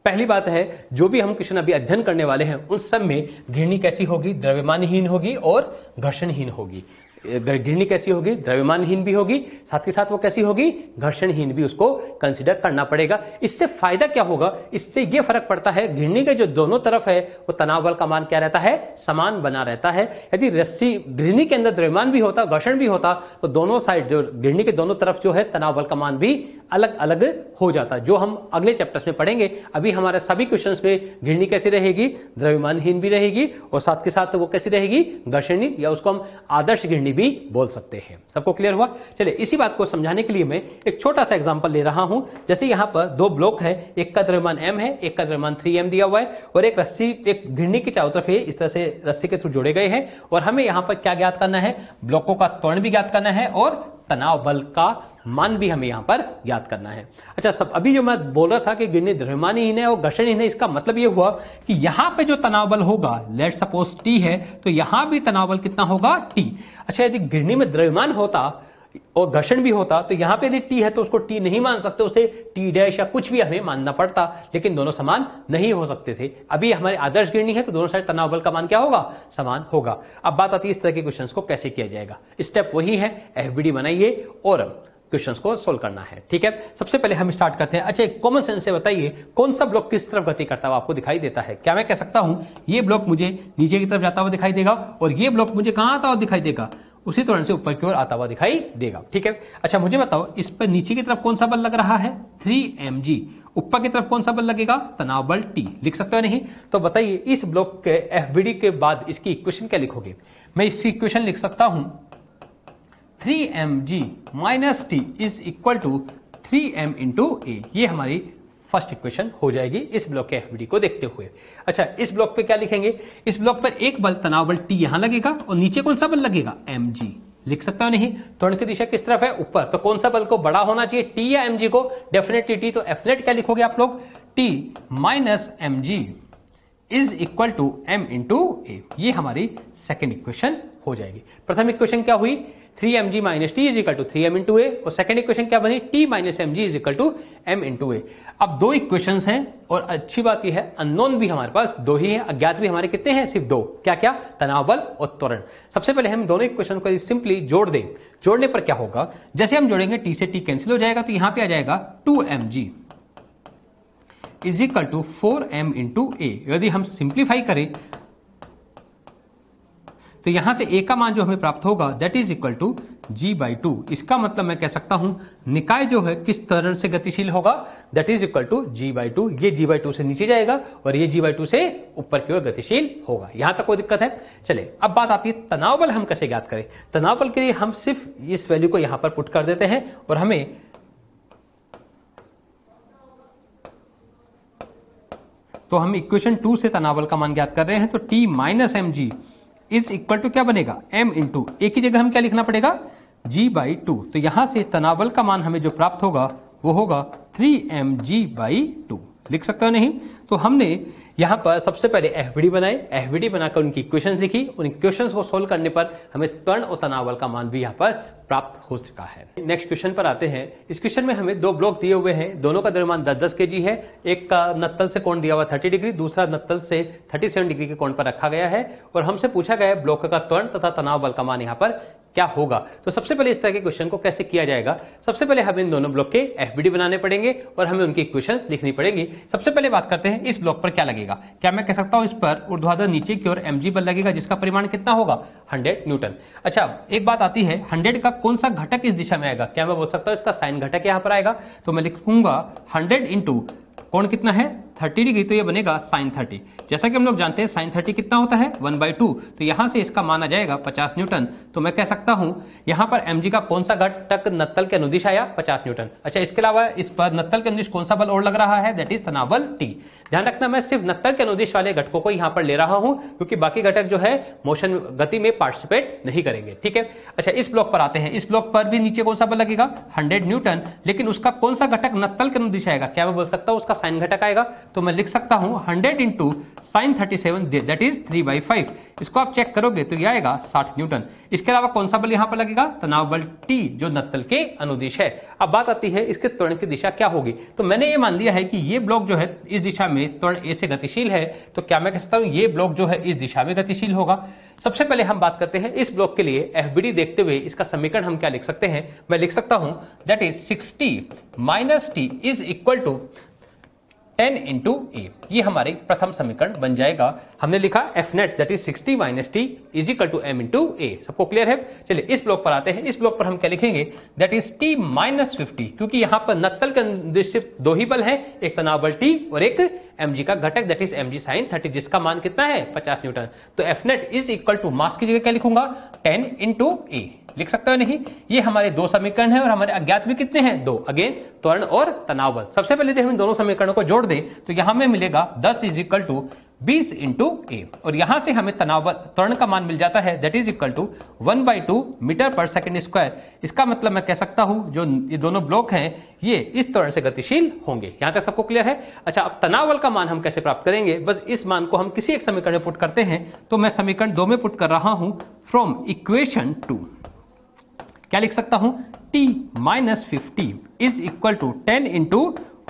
पहली बात है, जो भी हम क्वेश्चन अभी अध्ययन करने वाले हैं उन सब में घृणी कैसी होगी? द्रव्यमानहीन होगी और घर्षणहीन होगी। घृणी कैसी होगी? द्रव्यमानहीन भी होगी, साथ के साथ वो कैसी होगी? घर्षणहीन भी उसको कंसीडर करना पड़ेगा। इससे फायदा क्या होगा? इससे ये फर्क पड़ता है, घृणी के जो दोनों तरफ है वो तनाव बल का मान क्या रहता है? समान बना रहता है। यदि रस्सी घृणी के अंदर द्रव्यमान भी होता, घर्षण भी होता, तो दोनों साइड जो घृणी के दोनों तरफ जो है तनाव बल का मान भी अलग अलग हो जाता, जो हम अगले चैप्टर्स में पढ़ेंगे। अभी हमारे सभी क्वेश्चंस में घृणी कैसी रहेगी? द्रव्यमानहीन भी रहेगी और साथ के साथ वो कैसी रहेगी? घर्षणहीन, या उसको हम आदर्श घृणी भी बोल सकते हैं। सबको क्लियर हुआ? चलिए इसी बात को समझाने के लिए मैं एक छोटा सा एग्जांपल ले रहा हूं। जैसे यहां पर 2 ब्लॉक है, एक का द्रव्यमान m है, एक का द्रव्यमान 3m दिया हुआ है और एक रस्सी एक घृणी के चारों तरफ इस तरह से रस्सी के थ्रू जोड़े गए हैं और हमें यहां पर क्या ज्ञात करना है? ब्लॉकों का त्वरण भी ज्ञात करना है और तनाव बल का मान भी हमें यहां पर ज्ञात करना है। अच्छा सब अभी जो मैं बोल रहा था कि घृणी द्रव्यमानहीन है और घर्षणहीन है, इसका मतलब यह हुआ कि यहां पे जो तनाव बल होगा, लेट्स सपोज टी है, तो यहां भी तनाव बल कितना होगा? टी। अच्छा यदि घृणी में द्रव्यमान होता और घर्षण भी होता तो यहां पे यदि टी है तो उसको टी नहीं मान सकते, उसे टी डैश या कुछ भी हमें मानना पड़ता, लेकिन दोनों समान नहीं हो सकते थे। अभी हमारे आदर्श घृणी है तो दोनों साइड तनाव बल का मान क्या होगा? समान होगा। अब बात आती है इस तरह के क्वेश्चंस को कैसे किया जाएगा। स्टेप वही है, एफबीडी बनाइए और क्वेश्चंस को सोल्व करना है। ठीक है, सबसे पहले हम स्टार्ट करते हैं। अच्छा एक कॉमन सेंस से बताइए कौन सा ब्लॉक किस तरफ गति करता हुआ आपको दिखाई देता है? क्या मैं कह सकता हूं ये ब्लॉक मुझे नीचे की तरफ जाता हुआ दिखाई देगा और ये ब्लॉक मुझे कहां आता हुआ दिखाई देगा? उसी त्वरण से ऊपर की ओर आता हुआ दिखाई देगा। ठीक है, अच्छा मुझे बताओ इस पर नीचे की तरफ कौन सा बल लग रहा है? 3mg। ऊपर की तरफ कौन सा बल लगेगा? तनाव बल T। लिख सकते हो नहीं? तो बताइए इस ब्लॉक के एफबीडी के बाद इसकी इक्वेशन क्या लिखोगे? मैं इसकी इक्वेशन लिख सकता हूं 3mg - T is equal to 3m into ए। ये हमारी फर्स्ट इक्वेशन हो जाएगी इस ब्लॉक के एफबीडी को देखते हुए। अच्छा इस ब्लॉक पे क्या लिखेंगे? इस ब्लॉक पर एक बल तनाव बल T यहां लगेगा और नीचे कौन सा बल लगेगा? mg। लिख सकता हूं नहीं? त्वरण की दिशा किस तरफ है? ऊपर। तो कौन सा बल को बड़ा होना चाहिए, T या mg को? Definitely T। तो F नेट क्या लिखोगे आप लोग? T minus mg is equal to m into ए। ये हमारी सेकेंड इक्वेशन हो जाएगी। प्रथम इक्वेशन क्या हुई? 3mg minus T is equal to 3m into ए और सेकेंड इक्वेशन क्या बनी? t minus mg is equal to m into A. अब 2 इक्वेशंस हैं और अच्छी बात यह है अननोन भी हमारे पास 2 ही हैं, अज्ञात भी हमारे कितने हैं? सिर्फ 2। क्या क्या? तनाव बल और त्वरण। सबसे पहले हम दोनों इक्वेशन को सिंपली जोड़ दें। जोड़ने पर क्या होगा? जैसे हम जोड़ेंगे t से t कैंसिल हो जाएगा तो यहां पे आ जाएगा 2mg is equal to 4m into A. यदि हम सिंप्लीफाई करें तो यहां से a का मान जो हमें प्राप्त होगा that is equal to g/2। इसका मतलब मैं कह सकता हूं निकाय जो है किस तरह से गतिशील होगा? That is equal to g/2। ये g/2 से नीचे जाएगा और ये g/2 से ऊपर की ओर गतिशील होगा। यहां तक कोई दिक्कत है? चले अब बात आती है तनाव बल हम कैसे ज्ञात करें। तनाव बल के लिए हम सिर्फ इस वैल्यू को यहां पर पुट कर देते हैं और हमें तो हम इक्वेशन 2 से तनाव बल का मान ज्ञात कर रहे हैं, तो T minus M G is equal to क्या बनेगा, m इंटू ए की जगह हम क्या लिखना पड़ेगा, g/2। तो यहां से तनाव बल का मान हमें जो प्राप्त होगा वो होगा 3mg/2। लिख सकते हो नहीं? तो हमने यहां पर सबसे पहले एफबीडी बनाए, एफबीडी बनाकर उनकी इक्वेशंस लिखी, उन इक्वेशंस को सोल्व करने पर हमें त्वरण और तनाव बल का मान भी यहां पर प्राप्त हो चुका है। नेक्स्ट क्वेश्चन पर आते हैं। इस क्वेश्चन में हमें दो ब्लॉक दिए हुए हैं, दोनों का द्रव्यमान 10-10 kg है। एक का नत्तल से कोण दिया हुआ 30 डिग्री, दूसरा नत्तल से 37 डिग्री के कोण पर रखा गया है और हमसे पूछा गया है ब्लॉक का त्वरण तथा तनाव बल का मान यहां पर क्या होगा। तो सबसे पहले इस तरह के क्वेश्चन को कैसे किया जाएगा, सबसे पहले हमें इन दोनों ब्लॉक के एफबीडी बनाने पड़ेंगे और हमें उनकी इक्वेशंस लिखनी पड़ेगी। सबसे पहले बात करते हैं इस ब्लॉक पर क्या लगेगा। क्या मैं कह सकता हूं इस पर ऊर्ध्वाधर नीचे की ओर mg बल लगेगा जिसका परिमाण कितना होगा, 100 न्यूटन। अच्छा, एक बात आती है 100 का कौन सा घटक इस दिशा में आएगा। क्या मैं बोल सकता हूं इसका साइन घटक यहां पर आएगा, तो मैं लिखूंगा 100 इंटू कोण कितना है 30 डिग्री, तो ये बनेगा साइन 30। जैसा कि हम लोग जानते हैं साइन 30 कितना होता है 1/2, तो यहां से इसका मान आ जाएगा 50 न्यूटन। तो मैं कह सकता हूं यहां पर mg का कौन सा घटक नत्तल के अनुदिश आया, 50 न्यूटन। अच्छा, इसके अलावा इस पर नत्तल के अनुदिश कौन सा बल और लग रहा है, दैट इज तनाव बल T। ध्यान रखना मैं सिर्फ नत्तल के अनुदिश वाले घटकों को यहां पर ले रहा हूं क्योंकि बाकी घटक जो है मोशन गति में पार्टिसिपेट नहीं करेंगे, ठीक है। अच्छा, इस ब्लॉक पर आते हैं। इस ब्लॉक पर भी नीचे कौन सा बल लगेगा, 100 न्यूटन, लेकिन उसका कौन सा घटक नत्तल के अनुदिश आएगा। क्या मैं बोल सकता हूं उसका साइन घटक आएगा, तो मैं लिख सकता हूं 100 इंटू साइन 37 दैट इज 3/5। इसको आप चेक करोगे तो ये आएगा 60 न्यूटन। इसके अलावा कौन सा बल यहां पर लगेगा, तनाव बल T जो नत्तल के अनुदिश है। अब बात आती है इसके त्वरण की दिशा क्या होगी। तो मैंने ये मान लिया है कि ये ब्लॉक जो है इस दिशा में त्वरण A से गतिशील है, तो क्या मैं कह सकता हूं ये ब्लॉक जो है इस दिशा में गतिशील होगा। सबसे पहले हम बात करते हैं इस ब्लॉक के लिए एफबीडी देखते हुए इसका समीकरण हम क्या लिख सकते हैं। मैं लिख सकता हूं that is 60 minus T is equal to 10 into ए। ये हमारे प्रथम समीकरण बन जाएगा। हमने लिखा F net that is 60 minus T is equal to M into a. सबको क्लियर है। चलिए इस ब्लॉक पर आते हैं। इस ब्लॉक पर हम क्या लिखेंगे, दैट इज टी माइनस 50, क्योंकि यहां पर नत्तल के अनुदिश सिर्फ दो ही बल है, एक तनाव बल टी और एक mg का घटक दैट इज mg sin 30, जिसका मान कितना है 50 न्यूटन। तो F net is equal to mass की जगह क्या लिखूंगा 10 इंटू ए। लिख सकते हो नहीं। ये हमारे दो समीकरण है और हमारे अज्ञात भी कितने हैं, दो। अगेन त्वरण और तनाव बल। सबसे पहले हम इन दोनों समीकरणों को जोड़ दें तो यहां में मिलेगा 10 इज इक्वल टू 20 इंटू ए, और यहां से हमें तनाव बल त्वरण का मान मिल जाता है that is equal to 1/2 metre per second square. इसका मतलब मैं कह सकता हूं जो ये दोनों ब्लॉक हैं ये इस त्वरण से गतिशील होंगे। यहां तक सबको क्लियर है। अच्छा, अब तनाव बल का मान हम कैसे प्राप्त करेंगे, बस इस मान को हम किसी एक समीकरण में पुट करते हैं। तो मैं समीकरण 2 में पुट कर रहा हूं फ्रॉम इक्वेशन 2। क्या लिख सकता हूं, t minus 50 is equal to 10 into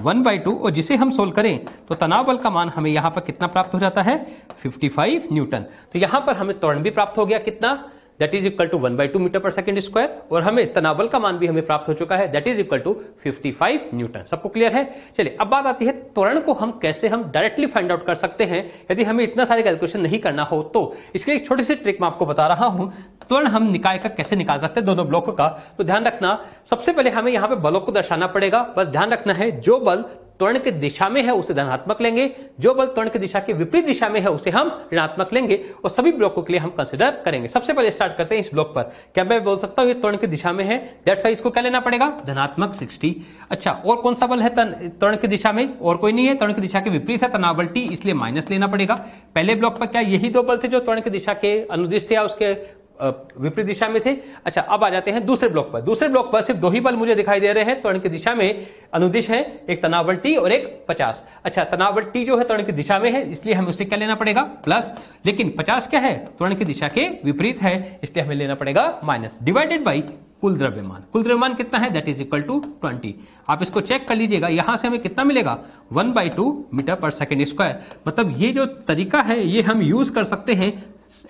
1/2, और जिसे हम सोल्व करें तो तनाव बल का मान हमें यहां पर कितना प्राप्त हो जाता है 55 न्यूटन। तो यहां पर हमें त्वरण भी प्राप्त हो गया कितना, that is equal to 1/2 metre per second square, और हमें तनाव बल का मान भी हमें प्राप्त हो चुका है that is equal to 55 newton. सबको क्लियर है। चलिए अब बात आती है त्वरण को हम कैसे हम डायरेक्टली फाइंड आउट कर सकते हैं यदि हमें इतना सारे कैलकुलेशन नहीं करना हो तो। इसके एक छोटी सी ट्रिक मैं आपको बता रहा हूं। त्वरण हम निकाय का कैसे निकाल सकते हैं दोनों ब्लॉकों का। तो ध्यान रखना, सबसे पहले हमें यहां पे बलों को दर्शाना पड़ेगा। बस ध्यान रखना है जो बल त्वरण की दिशा में है उसे धनात्मक लेंगे, जो बल त्वरण की दिशा के विपरीत दिशा में है उसे हम ऋणात्मक लेंगे, और सभी ब्लॉकों के लिए हम कंसीडर करेंगे। सबसे पहले स्टार्ट करते हैं इस ब्लॉक पर। क्या मैं बोल सकता हूं ये त्वरण की दिशा में है, दैट्स व्हाई इसको क्या लेना पड़ेगा धनात्मक 60। अच्छा, और कौन सा बल है त्वरण की दिशा में, और कोई नहीं है, त्वरण की दिशा के विपरीत है तनाव बल टी, इसलिए माइनस लेना पड़ेगा। पहले ब्लॉक पर क्या यही दो बल थे जो त्वरण की दिशा के अनुदिश थे या उसके विपरीत दिशा में थे। अच्छा, अब आ जाते हैं दूसरे ब्लॉक पर। दूसरे ब्लॉक पर सिर्फ दो ही बल मुझे दिखाई दे रहे हैं त्वरण की दिशा में अनुदिश है, एक तनाव बल टी और एक 50। अच्छा, तनाव बल टी जो है त्वरण की दिशा में है इसलिए हमें उसे क्या लेना पड़ेगा प्लस, लेकिन 50 क्या है त्वरण की दिशा के विपरीत है इसलिए हमें लेना पड़ेगा माइनस, डिवाइडेड बाई कुल द्रव्यमान। कुल द्रव्यमान कितना है दैट इज इक्वल टू 20। आप इसको चेक कर लीजिएगा, यहां से हमें कितना मिलेगा 1/2 मीटर पर सेकंड स्क्वायर। मतलब ये जो तरीका है ये हम यूज कर सकते हैं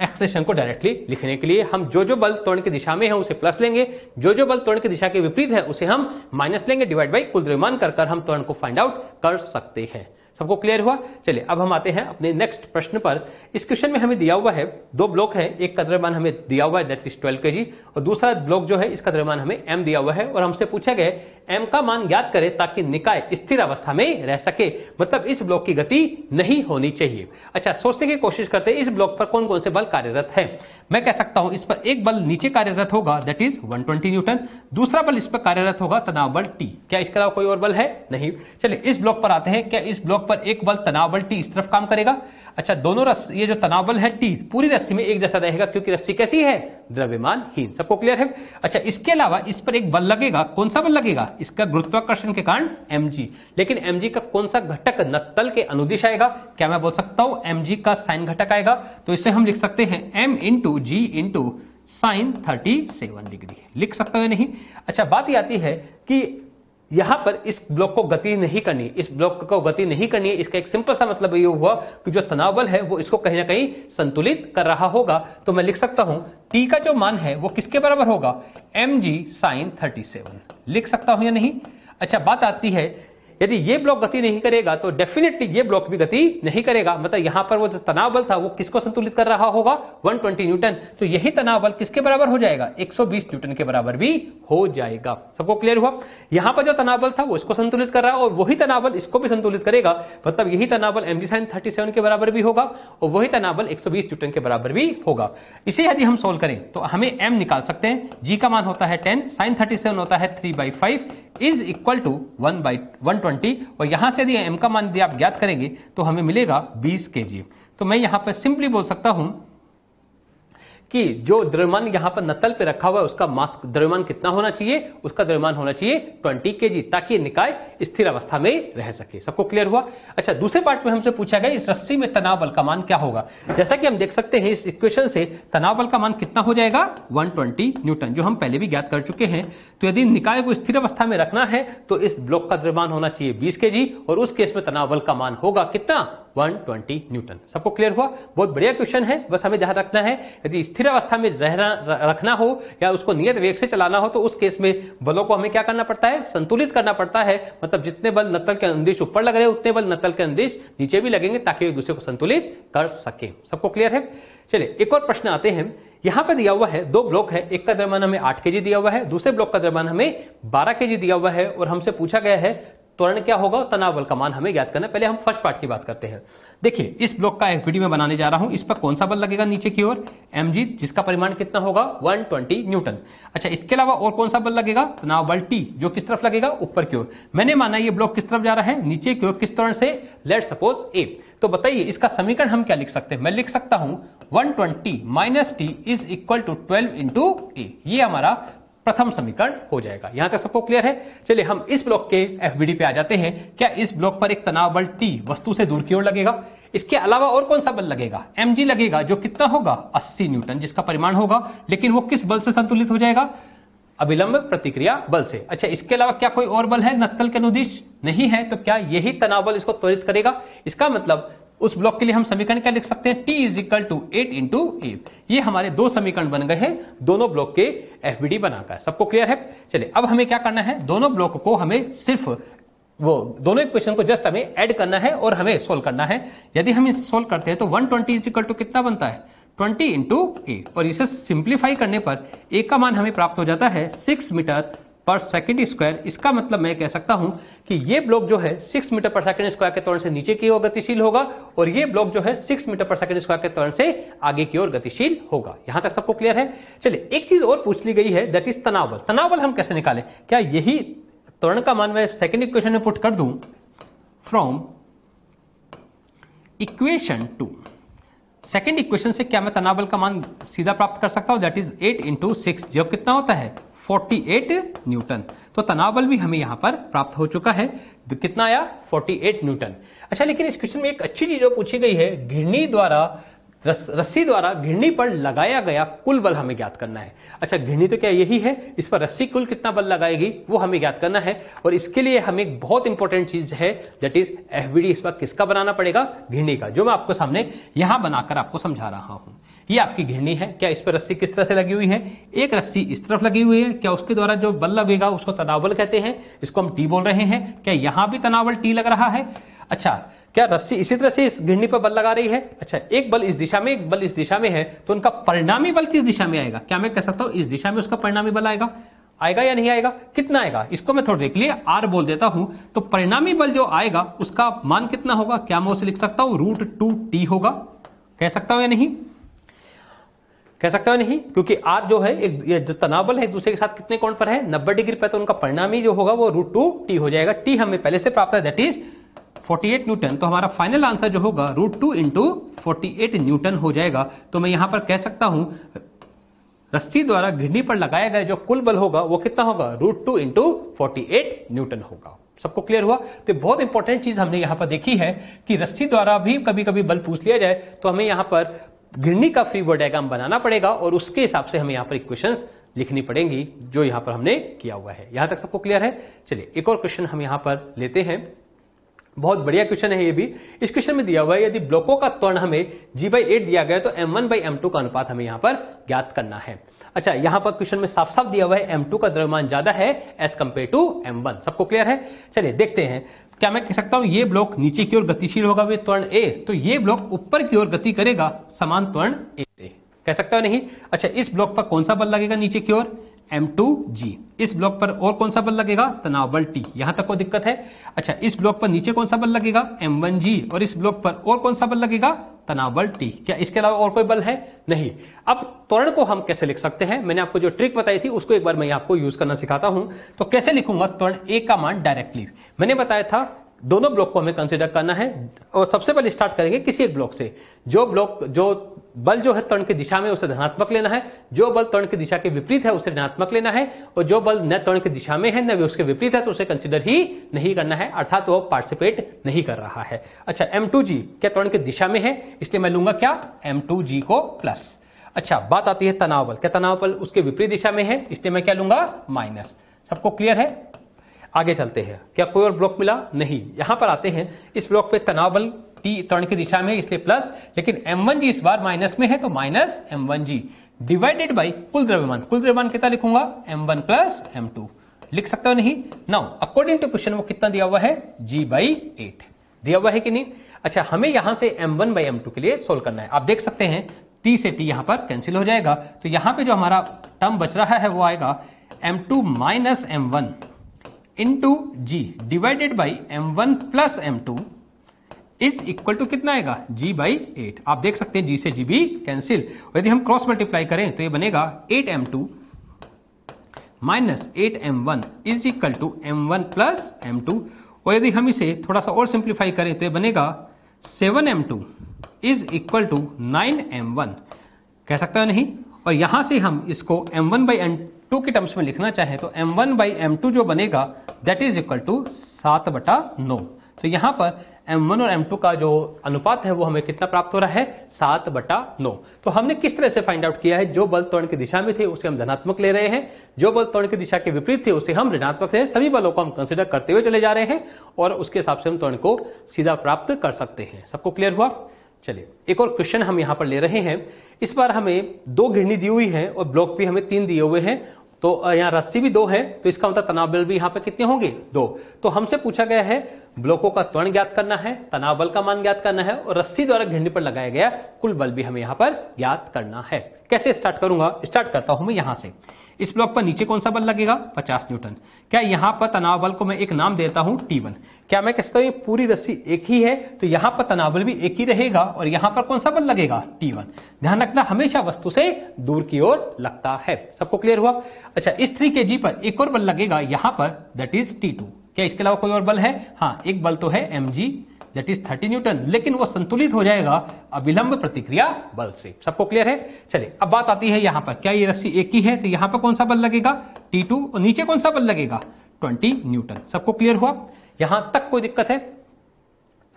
एक्सप्रेशन को डायरेक्टली लिखने के लिए। हम जो जो बल त्वरण की दिशा में है उसे प्लस लेंगे, जो जो बल त्वरण की दिशा के विपरीत है उसे हम माइनस लेंगे, डिवाइड बाई कुल द्रव्यमान कर हम त्वरण को फाइंड आउट कर सकते हैं। सबको क्लियर हुआ। चलिए अब हम आते हैं अपने नेक्स्ट प्रश्न पर। इस क्वेश्चन में हमें दिया हुआ है दो ब्लॉक है, एक का द्रव्यमान हमें दिया हुआ है दैट इज 12 kg, और दूसरा ब्लॉक जो है इसका द्रव्यमान हमें m दिया हुआ है, और हमसे पूछा गया m का मान ज्ञात करें ताकि निकाय स्थिर अवस्था में रह सके। मतलब इस ब्लॉक की गति नहीं होनी चाहिए। अच्छा, सोचने की कोशिश करते हैं इस ब्लॉक पर कौन कौन से बल कार्यरत है। मैं कह सकता हूं इस पर एक बल नीचे कार्यरत होगा दैट इज 120 न्यूटन, दूसरा बल इस पर कार्यरत होगा तनाव बल T। क्या इसके अलावा कोई और बल है, नहीं। चलिए इस ब्लॉक पर आते हैं। क्या इस ब्लॉक ब्लॉक पर एक बल तनाव बल T इस तरफ काम करेगा। अच्छा, दोनों रस्सी, ये जो तनाव बल है T पूरी रस्सी में एक जैसा रहेगा क्योंकि रस्सी कैसी है, द्रव्यमानहीन। सबको क्लियर है? अच्छा, इसके अलावा इस पर एक बल लगेगा, कौन सा बल लगेगा, इसका गुरुत्वाकर्षण के कारण mg, लेकिन mg का कौन सा घटक नत्तल के अनुदिश आएगा, क्या मैं बोल सकता हूं mg का साइन घटक आएगा, तो इसे हम लिख सकते हैं m इंटू जी इंटू साइन 37 डिग्री, लिख सकते हो नहीं। अच्छा, बात ये आती है कि यहां पर इस ब्लॉक को गति नहीं करनी, इस ब्लॉक को गति नहीं करनी है, इसका एक सिंपल सा मतलब ये हुआ कि जो तनाव बल है वो इसको कहीं ना कहीं संतुलित कर रहा होगा, तो मैं लिख सकता हूं T का जो मान है वो किसके बराबर होगा, mg sin 37, लिख सकता हूं या नहीं। अच्छा, बात आती है यदि ये ब्लॉक गति नहीं करेगा तो डेफिनेटली ये ब्लॉक भी गति नहीं करेगा, मतलब यहां पर वो जो तनाव बल था वो किसको संतुलित कर रहा होगा, 120 न्यूटन, तो यही तनाव बल किसके बराबर हो जाएगा, 120 न्यूटन के बराबर भी हो जाएगा। सबको क्लियर हुआ? यहां पर जो तनाव बल था वो इसको संतुलित कर रहा है और वही तनाव बल इसको भी संतुलित करेगा, मतलब यही तनाव बल mg sin 37 के बराबर भी होगा और वही तनाव बल 120 न्यूटन के बराबर भी होगा। इसे यदि हम सोल्व करें तो हमें m निकाल सकते हैं, g का मान होता है 10, sin 37 होता है 3/5 इज इक्वल टू 1/120, और यहां से यदि m का मान यदि आप ज्ञात करेंगे तो हमें मिलेगा 20 kg। तो मैं यहां पर सिंपली बोल सकता हूं कि जो द्रव्यमान यहां पर नत्तल पे रखा हुआ है उसका मास द्रव्यमान कितना होना चाहिए, उसका द्रव्यमान होना चाहिए 20 kg, ताकि निकाय स्थिर अवस्था में रह सके। सबको क्लियर हुआ? अच्छा, दूसरे पार्ट में हमसे पूछा गया इस रस्सी में तनाव बल का मान क्या होगा। जैसा कि हम देख सकते हैं इस इक्वेशन से तनाव बल का मान कितना हो जाएगा, 120 न्यूटन, जो हम पहले भी ज्ञात कर चुके हैं। तो यदि निकाय को स्थिर अवस्था में रखना है तो इस ब्लॉक का द्रव्यमान होना चाहिए 20 kg और उस केस में तनाव बल का मान होगा कितना, 120 न्यूटन। सबको क्लियर हुआ? बहुत बढ़िया क्वेश्चन है, बस हमें ध्यान रखना है यदि स्थिर अवस्था में रखना हो या उसको नियत वेग से चलाना हो तो उस केस में बलों को हमें क्या करना पड़ता है, संतुलित करना पड़ता है, मतलब जितने बल नत्तल के अनुदिश ऊपर लग रहे हैं उतने बल नत्तल के अनुदिश नीचे भी लगेंगे ताकि एक दूसरे को संतुलित कर सके। सबको क्लियर है? चलिए एक और प्रश्न आते हैं। यहां पर दिया हुआ है दो ब्लॉक है, एक का द्रव्यमान हमें 8 kg दिया हुआ है, दूसरे ब्लॉक का द्रव्यमान हमें 12 kg दिया हुआ है और हमसे पूछा गया है त्वरण क्या होगा, तनाव बल का मान हमें ज्ञात करना है। पहले हम फर्स्ट पार्ट की बात करते हैं। देखिए, इस ब्लॉक का एक वीडियो में बनाने जा रहा हूं, इस पर कौन सा बल लगेगा नीचे की ओर, mg, जिसका परिमाण कितना होगा, 120 न्यूटन। अच्छा, इसके अलावा और कौन सा बल लगेगा, तनाव बल T, जो किस तरफ लगेगा, ऊपर की ओर। मैंने माना ये ब्लॉक किस तरफ जा रहा है, नीचे की ओर, किस त्वरण से, लेट सपोज A। तो बताइए इसका समीकरण हम क्या लिख सकते हैं। मैं लिख सकता हूं 120 minus T is equal to 12 into A, ये हमारा प्रथम समीकरण हो जाएगा। यहां तक सबको क्लियर है? चलिए हम इस ब्लॉक के एफबीडी पे आ जाते हैं। क्या इस ब्लॉक पर एक तनाव बल T वस्तु से दूर की ओर लगेगा? इसके अलावा और कौन सा बल लगेगा, mg लगेगा, जो कितना होगा, 80 न्यूटन, जिसका परिमाण होगा, लेकिन वो किस बल से संतुलित हो जाएगा, अभिलंब प्रतिक्रिया बल से। अच्छा, इसके अलावा क्या कोई और बल है नत्तल के अनुदिश? नहीं है, तो क्या यही तनाव बल इसको त्वरित करेगा? इसका मतलब उस ब्लॉक के लिए हम समीकरण क्या लिख सकते हैं, T is equal to 8 into ए। ये हमारे दो समीकरण बन गए हैं दोनों ब्लॉक के एफबीडी बनाकर। सबको क्लियर है? चलिए अब हमें क्या करना है, दोनों ब्लॉक को हमें सिर्फ वो दोनों इक्वेशन को जस्ट हमें ऐड करना है और हमें सोल्व करना है। यदि हम इसे सोल्व करते हैं तो 120 इज इक्वल टू कितना बनता है, 20 इंटू ए, और इसे सिंप्लीफाई करने पर ए का मान हमें प्राप्त हो जाता है 6 मीटर पर सेकंड स्क्वायर। इसका मतलब मैं कह सकता हूं कि ये ब्लॉक जो है 6 मीटर पर सेकंड स्क्वायर के त्वरण से नीचे की ओर गतिशील होगा और ये ब्लॉक जो है 6 मीटर पर सेकंड स्क्वायर के त्वरण से आगे की ओर गतिशील होगा। यहां तक सबको क्लियर है? चलिए एक चीज और पूछ ली गई है, दैट इज तनाव बल। तनाव बल हम कैसे निकालें? क्या यही त्वरण का मान मैं सेकंड इक्वेशन में पुट कर दूं, फ्रॉम इक्वेशन 2, सेकेंड इक्वेशन से क्या मैं तनाव बल का मान सीधा प्राप्त कर सकता हूं, दैट इज 8 इंटू 6, जो कितना होता है 48 न्यूटन। तो तनाव बल भी हमें यहां पर प्राप्त हो चुका है, कितना आया, 48 न्यूटन। अच्छा, लेकिन इस क्वेश्चन में एक अच्छी चीज जो पूछी गई है, घिरनी द्वारा रस्सी द्वारा घिरनी पर लगाया गया कुल बल हमें ज्ञात करना है। अच्छा, घिरनी तो क्या यही है, इस पर रस्सी कुल कितना बल लगाएगी वो हमें ज्ञात करना है, और इसके लिए हमें एक बहुत इंपॉर्टेंट चीज है, दैट इज एफबीडी। इस पर किसका बनाना पड़ेगा, घिरनी का, जो मैं आपको सामने यहां बनाकर आपको समझा रहा हूं। ये आपकी घिरनी है। क्या इस पर रस्सी किस तरह से लगी हुई है, एक रस्सी इस तरफ लगी हुई है, क्या उसके द्वारा जो बल लगेगा उसको तनाव बल कहते हैं, इसको हम टी बोल रहे हैं। क्या यहां भी तनाव बल टी लग रहा है? अच्छा, क्या रस्सी इसी तरह से इस घिरनी पर बल लगा रही है? अच्छा, एक बल इस दिशा में, एक बल इस दिशा में है, तो उनका परिणामी बल किस दिशा में आएगा? क्या मैं कह सकता हूं इस दिशा में उसका परिणामी बल आएगा? आएगा या नहीं आएगा? कितना आएगा, इसको मैं थोड़ा देख लिए आर बोल देता हूं। तो परिणामी बल जो आएगा उसका मान कितना होगा, क्या मैं उसे लिख सकता हूं √2t होगा? कह सकता हूं या नहीं? कह सकता हूं नहीं, क्योंकि आर जो है एक जो तनाव बल है एक दूसरे के साथ कितने कोण पर है, 90 डिग्री पर, तो उनका परिणामी जो होगा वो √2t हो जाएगा। टी हमें पहले से प्राप्त है, दैट इज 48 न्यूटन, तो हमारा फाइनल आंसर जो होगा √2 इंटू 48 न्यूटन हो जाएगा। तो मैं यहां पर कह सकता हूं रस्सी द्वारा घिरनी पर लगाया गया जो कुल बल होगा वो कितना होगा, √2 इंटू 48 न्यूटन होगा। सबको क्लियर हुआ? तो बहुत इंपॉर्टेंट चीज हमने यहां पर देखी है कि रस्सी द्वारा भी कभी कभी बल पूछ लिया जाए तो हमें यहां पर घिरनी का फ्री बॉडी डायग्राम बनाना पड़ेगा और उसके हिसाब से हमें यहां पर इक्वेशंस लिखनी पड़ेंगी जो यहां पर हमने किया हुआ है। यहां तक सबको क्लियर है? चलिए एक और क्वेश्चन हम यहां पर लेते हैं। बहुत बढ़िया क्वेश्चन है ये भी। इस क्वेश्चन में दिया हुआ है यदि ब्लॉकों का त्वरण हमें g/8 दिया गया तो m1/m2 का अनुपात हमें यहां पर ज्ञात करना है। अच्छा, यहां पर क्वेश्चन में साफ साफ दिया हुआ है m2 का द्रव्यमान ज्यादा है एज कंपेयर टू m1। सबको क्लियर है? चलिए देखते हैं। क्या मैं कह सकता हूं ये ब्लॉक नीचे की ओर गतिशील होगा वे त्वरण a, तो ये ब्लॉक ऊपर की ओर गति करेगा समान त्वरण a से। कह सकता हो नहीं? अच्छा, इस ब्लॉक पर कौन सा बल लगेगा नीचे की ओर, m2g। इस ब्लॉक पर और कौन सा बल लगेगा, तनाव बल T। यहां तक कोई दिक्कत है? अच्छा, इस ब्लॉक पर नीचे कौन सा बल लगेगा, m1g, और इस ब्लॉक पर और कौन सा बल लगेगा, तनाव बल T। क्या इसके अलावा और कोई बल है? नहीं। अब त्वरण को हम कैसे लिख सकते हैं? मैंने आपको जो ट्रिक बताई थी उसको एक बार मैं आपको यूज करना सिखाता हूं। तो कैसे लिखूंगा त्वरण A का मान डायरेक्टली? मैंने बताया था दोनों ब्लॉक को हमें कंसीडर करना है और सबसे पहले स्टार्ट करेंगे किसी एक ब्लॉक से। जो बल जो है त्वरण की दिशा में उसे धनात्मक लेना है, जो बल त्वरण की दिशा के विपरीत है उसे ऋणात्मक लेना है, और जो बल न त्वरण की दिशा में है न उसके विपरीत है तो उसे कंसीडर ही नहीं करना है, अर्थात वो पार्टिसिपेट नहीं कर रहा है। अच्छा, m2g क्या त्वरण की दिशा में है, इसलिए मैं लूंगा क्या, m2g को प्लस। अच्छा, बात आती है तनाव बल। क्या तनाव बल उसके विपरीत दिशा में है, इसलिए मैं क्या लूंगा, माइनस। सबको क्लियर है? आगे चलते हैं। क्या कोई और ब्लॉक मिला? नहीं। यहां पर आते हैं, इस ब्लॉक पे तनाव बल T त्वरण की दिशा में इसलिए प्लस, लेकिन m1g इस बार माइनस में है तो माइनस m1g डिवाइडेड बाई कुल द्रव्यमान। कुल द्रव्यमान कितना लिखूंगा, m1 प्लस m2। लिख सकते हो नहीं? नाउ अकॉर्डिंग टू क्वेश्चन वो कितना दिया हुआ है, g/8 दिया हुआ है कि नहीं? अच्छा, हमें यहां से m1/m2 के लिए सोल्व करना है। आप देख सकते हैं T से T यहां पर कैंसिल हो जाएगा, तो यहां पे जो हमारा टर्म बच रहा है वो आएगा m2 minus m1 into G divided by m1 plus m2 is equal to कितना आएगा, g/8। आप देख सकते हैं g से g भी कैंसिल, यदि हम क्रॉस मल्टीप्लाई करें तो ये बनेगा 8m2 minus 8m1 is equal to m1 plus m2, और यदि हम इसे थोड़ा सा और सिंप्लीफाई करें तो ये बनेगा 7m2 is equal to 9m1। कह सकते हो नहीं? और यहां से हम इसको m1/m2 के टर्म्स में लिखना चाहें तो m1/m2 जो बनेगा दैट इज इक्वल टू 7/9। तो यहां पर m1 और m2 का जो अनुपात है वो हमें कितना प्राप्त हो रहा है, 7/9। तो हमने किस तरह से फाइंड आउट किया है, जो बल त्वरण की दिशा में थे उसे हम धनात्मक ले रहे हैं, जो बल त्वरण की दिशा के विपरीत थे उसे हम ऋणात्मक ले रहे हैं। सभी बलों को हम कंसीडर करते हुए चले जा रहे हैं और उसके हिसाब से हम त्वरण को सीधा प्राप्त कर सकते हैं। सबको क्लियर हुआ? चलिए एक और क्वेश्चन हम यहां पर ले रहे हैं। इस बार हमें 2 घिरनी दी हुई है और ब्लॉक भी हमें 3 दिए हुए हैं, तो यहाँ रस्सी भी 2 है, तो इसका मतलब तनाव बल भी यहाँ पे कितने होंगे, 2। तो हमसे पूछा गया है ब्लॉकों का त्वरण ज्ञात करना है, तनाव बल का मान ज्ञात करना है और रस्सी द्वारा घिरनी पर लगाया गया कुल बल भी हमें यहाँ पर ज्ञात करना है। कैसे स्टार्ट करूंगा, स्टार्ट करता हूं मैं यहां से। इस ब्लॉक पर नीचे कौन सा बल लगेगा, 50 न्यूटन। क्या यहां पर तनाव बल को मैं एक नाम देता हूं T1। क्या मैं कहता हूं पूरी रस्सी एक ही है तो यहां पर तनाव बल भी एक ही रहेगा और यहां पर कौन सा बल लगेगा, T1। ध्यान रखना हमेशा वस्तु से दूर की ओर लगता है। सबको क्लियर हुआ? अच्छा, इस 3 kg पर एक और बल लगेगा यहां पर, दैट इज T2। क्या इसके अलावा कोई और बल है? हाँ, एक बल तो है mg दैट इज 30 न्यूटन, लेकिन वो संतुलित हो जाएगा अविलंब प्रतिक्रिया बल से। सबको क्लियर है? चलिए अब बात आती है यहां पर, क्या ये रस्सी एक ही है तो यहां पर कौन सा बल लगेगा, T2, और नीचे कौन सा बल लगेगा, 20 न्यूटन। सबको क्लियर हुआ? यहां तक कोई दिक्कत है?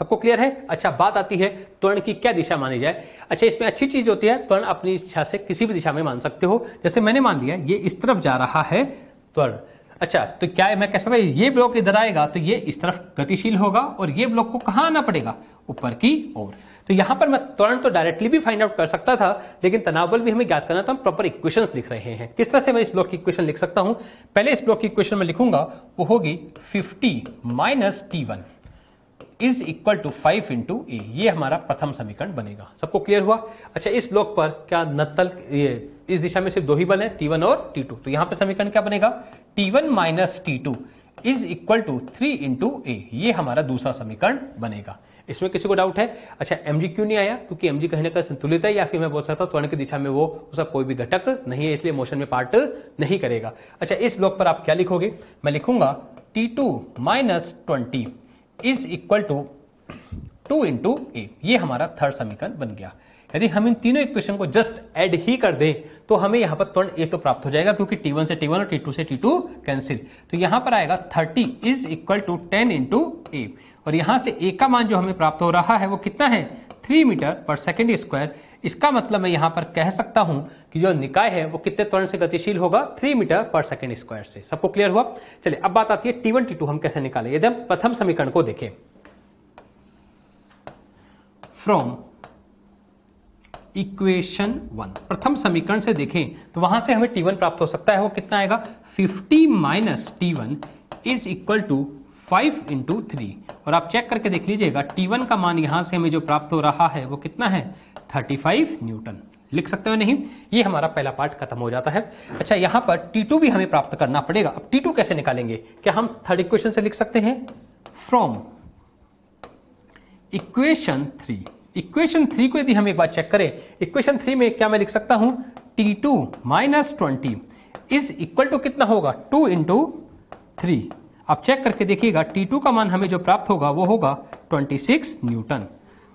सबको क्लियर है? अच्छा, बात आती है त्वरण की क्या दिशा मानी जाए। अच्छा, इसमें अच्छी चीज होती है त्वरण अपनी इच्छा से किसी भी दिशा में मान सकते हो। जैसे मैंने मान लिया ये इस तरफ जा रहा है त्वरण। अच्छा, तो क्या मैं कह सकता हूं ये ब्लॉक इधर आएगा तो ये इस तरफ गतिशील होगा और ये ब्लॉक को कहां आना पड़ेगा, ऊपर की ओर। तो यहां पर मैं त्वरण तो डायरेक्टली भी फाइंड आउट कर सकता था, लेकिन तनाव बल भी हमें ज्ञात करना था। हम प्रॉपर इक्वेशंस लिख रहे हैं। किस तरह से मैं इस ब्लॉक की इक्वेशन लिख सकता हूं, पहले इस ब्लॉक की इक्वेशन में लिखूंगा वो होगी 50 minus T1 is equal to 5 into ए। ये हमारा प्रथम समीकरण बनेगा। सबको क्लियर हुआ? अच्छा, इस ब्लॉक पर क्या नत्तल ये इस दिशा में सिर्फ 2 ही बल है, T1 और T2। तो यहां पर समीकरण क्या बनेगा, T1 minus T2 is equal to 3 into ए। ये हमारा दूसरा समीकरण बनेगा। इसमें किसी को डाउट है? अच्छा, mg क्यों नहीं आया, क्योंकि mg कहीं ना कहीं संतुलित है, या फिर मैं बोल सकता हूं त्वरण की दिशा में वो उसका कोई भी घटक नहीं है, इसलिए मोशन में पार्ट नहीं करेगा। अच्छा, इस ब्लॉक पर आप क्या लिखोगे, मैं लिखूंगा T2 minus 20 is equal to 2 into ए, ये हमारा थर्ड समीकरण बन गया। यदि हम इन तीनों इक्वेशन को जस्ट ऐड ही कर दें तो हमें यहां पर तुरंत ए तो प्राप्त हो जाएगा, क्योंकि T1 से T1 और T2 से T2 कैंसिल। तो यहां पर आएगा 30 इज इक्वल टू 10 इंटू ए, और यहां से ए का मान जो हमें प्राप्त हो रहा है वो कितना है 3 मीटर पर सेकेंड स्क्वायर। इसका मतलब मैं यहां पर कह सकता हूं कि जो निकाय है वो कितने त्वरण से गतिशील होगा 3 मीटर पर सेकेंड स्क्वायर से। सबको क्लियर हुआ? चलिए अब बात आती है T1 T2 हम कैसे निकालें। यदि हम प्रथम समीकरण को देखें, फ्रॉम इक्वेशन 1, प्रथम समीकरण से देखें तो वहां से हमें T1 प्राप्त हो सकता है, वो कितना आएगा 50 minus T1 is equal to 5 into 3। और आप चेक करके देख लीजिएगा T1 का मान यहां से हमें जो प्राप्त हो रहा है वो कितना है 35 न्यूटन। लिख सकते हो नहीं? ये हमारा पहला पार्ट खत्म हो जाता है। अच्छा, यहां पर T2 भी हमें प्राप्त करना पड़ेगा। अब T2 कैसे निकालेंगे? क्या हम थर्ड इक्वेशन से लिख सकते हैं? फ्रॉम इक्वेशन 3, इक्वेशन 3 को यदि हम एक बार चेक करें, इक्वेशन 3 में क्या मैं लिख सकता हूं T2 minus 20 is equal to कितना होगा 2 इंटू 3। आप चेक करके देखिएगा T2 का मान हमें जो प्राप्त होगा वो होगा 26 न्यूटन।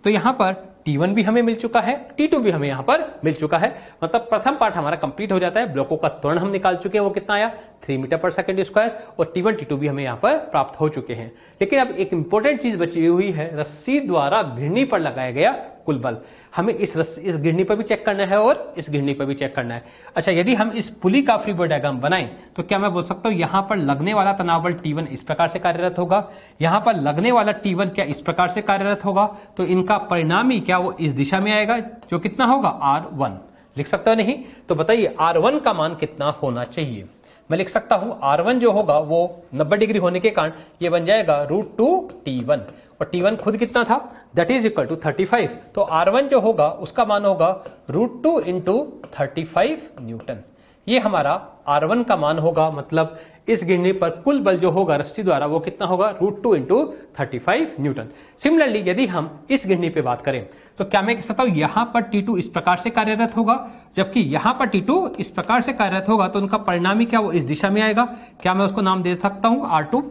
तो यहां पर T1 भी हमें मिल चुका है, T2 भी हमें यहां पर मिल चुका है। मतलब प्रथम पार्ट हमारा कंप्लीट हो जाता है। ब्लॉकों का त्वरण हम निकाल चुके हैं, वो कितना आया 3 मीटर पर सेकेंड स्क्वायर, और T1 T2 भी हमें यहां पर प्राप्त हो चुके हैं। लेकिन अब एक इंपॉर्टेंट चीज बची हुई है, रस्सी द्वारा घिरनी पर लगाया गया कुल बल। हमें इस घिरनी पर भी चेक करना है और इस घिरनी पर भी चेक करना है। अच्छा, यदि हम इस पुली का फ्री बॉडी डायग्राम बनाएं तो क्या मैं बोल सकता हूं यहां पर लगने वाला तनाव बल T1 इस प्रकार से कार्यरत होगा, यहां पर लगने वाला T1 क्या इस प्रकार से कार्यरत होगा, तो इनका परिणामी क्या वो इस दिशा में आएगा, जो कितना होगा R1। लिख सकते हो नहीं? तो बताइए R1 का मान कितना होना चाहिए? मैं लिख सकता हूं R1 जो होगा वो 90 डिग्री होने के कारण ये बन जाएगा √2 T1, और T1 खुद कितना था दैट इज इक्वल टू 35। तो R1 जो होगा उसका मान होगा √2 इंटू 35 न्यूटन। ये हमारा R1 का मान होगा। मतलब इस गिरने पर कुल बल जो होगा रस्सी द्वारा वो कितना होगा √2 इंटू 35 न्यूटन। सिमिलरली यदि हम इस गिरनी पे बात करें तो क्या मैं कह सकता हूं यहां पर T2 इस प्रकार से कार्यरत होगा, जबकि यहां पर T2 इस प्रकार से कार्यरत होगा, तो उनका परिणामी क्या वो इस दिशा में आएगा। क्या मैं उसको नाम दे सकता हूं R2?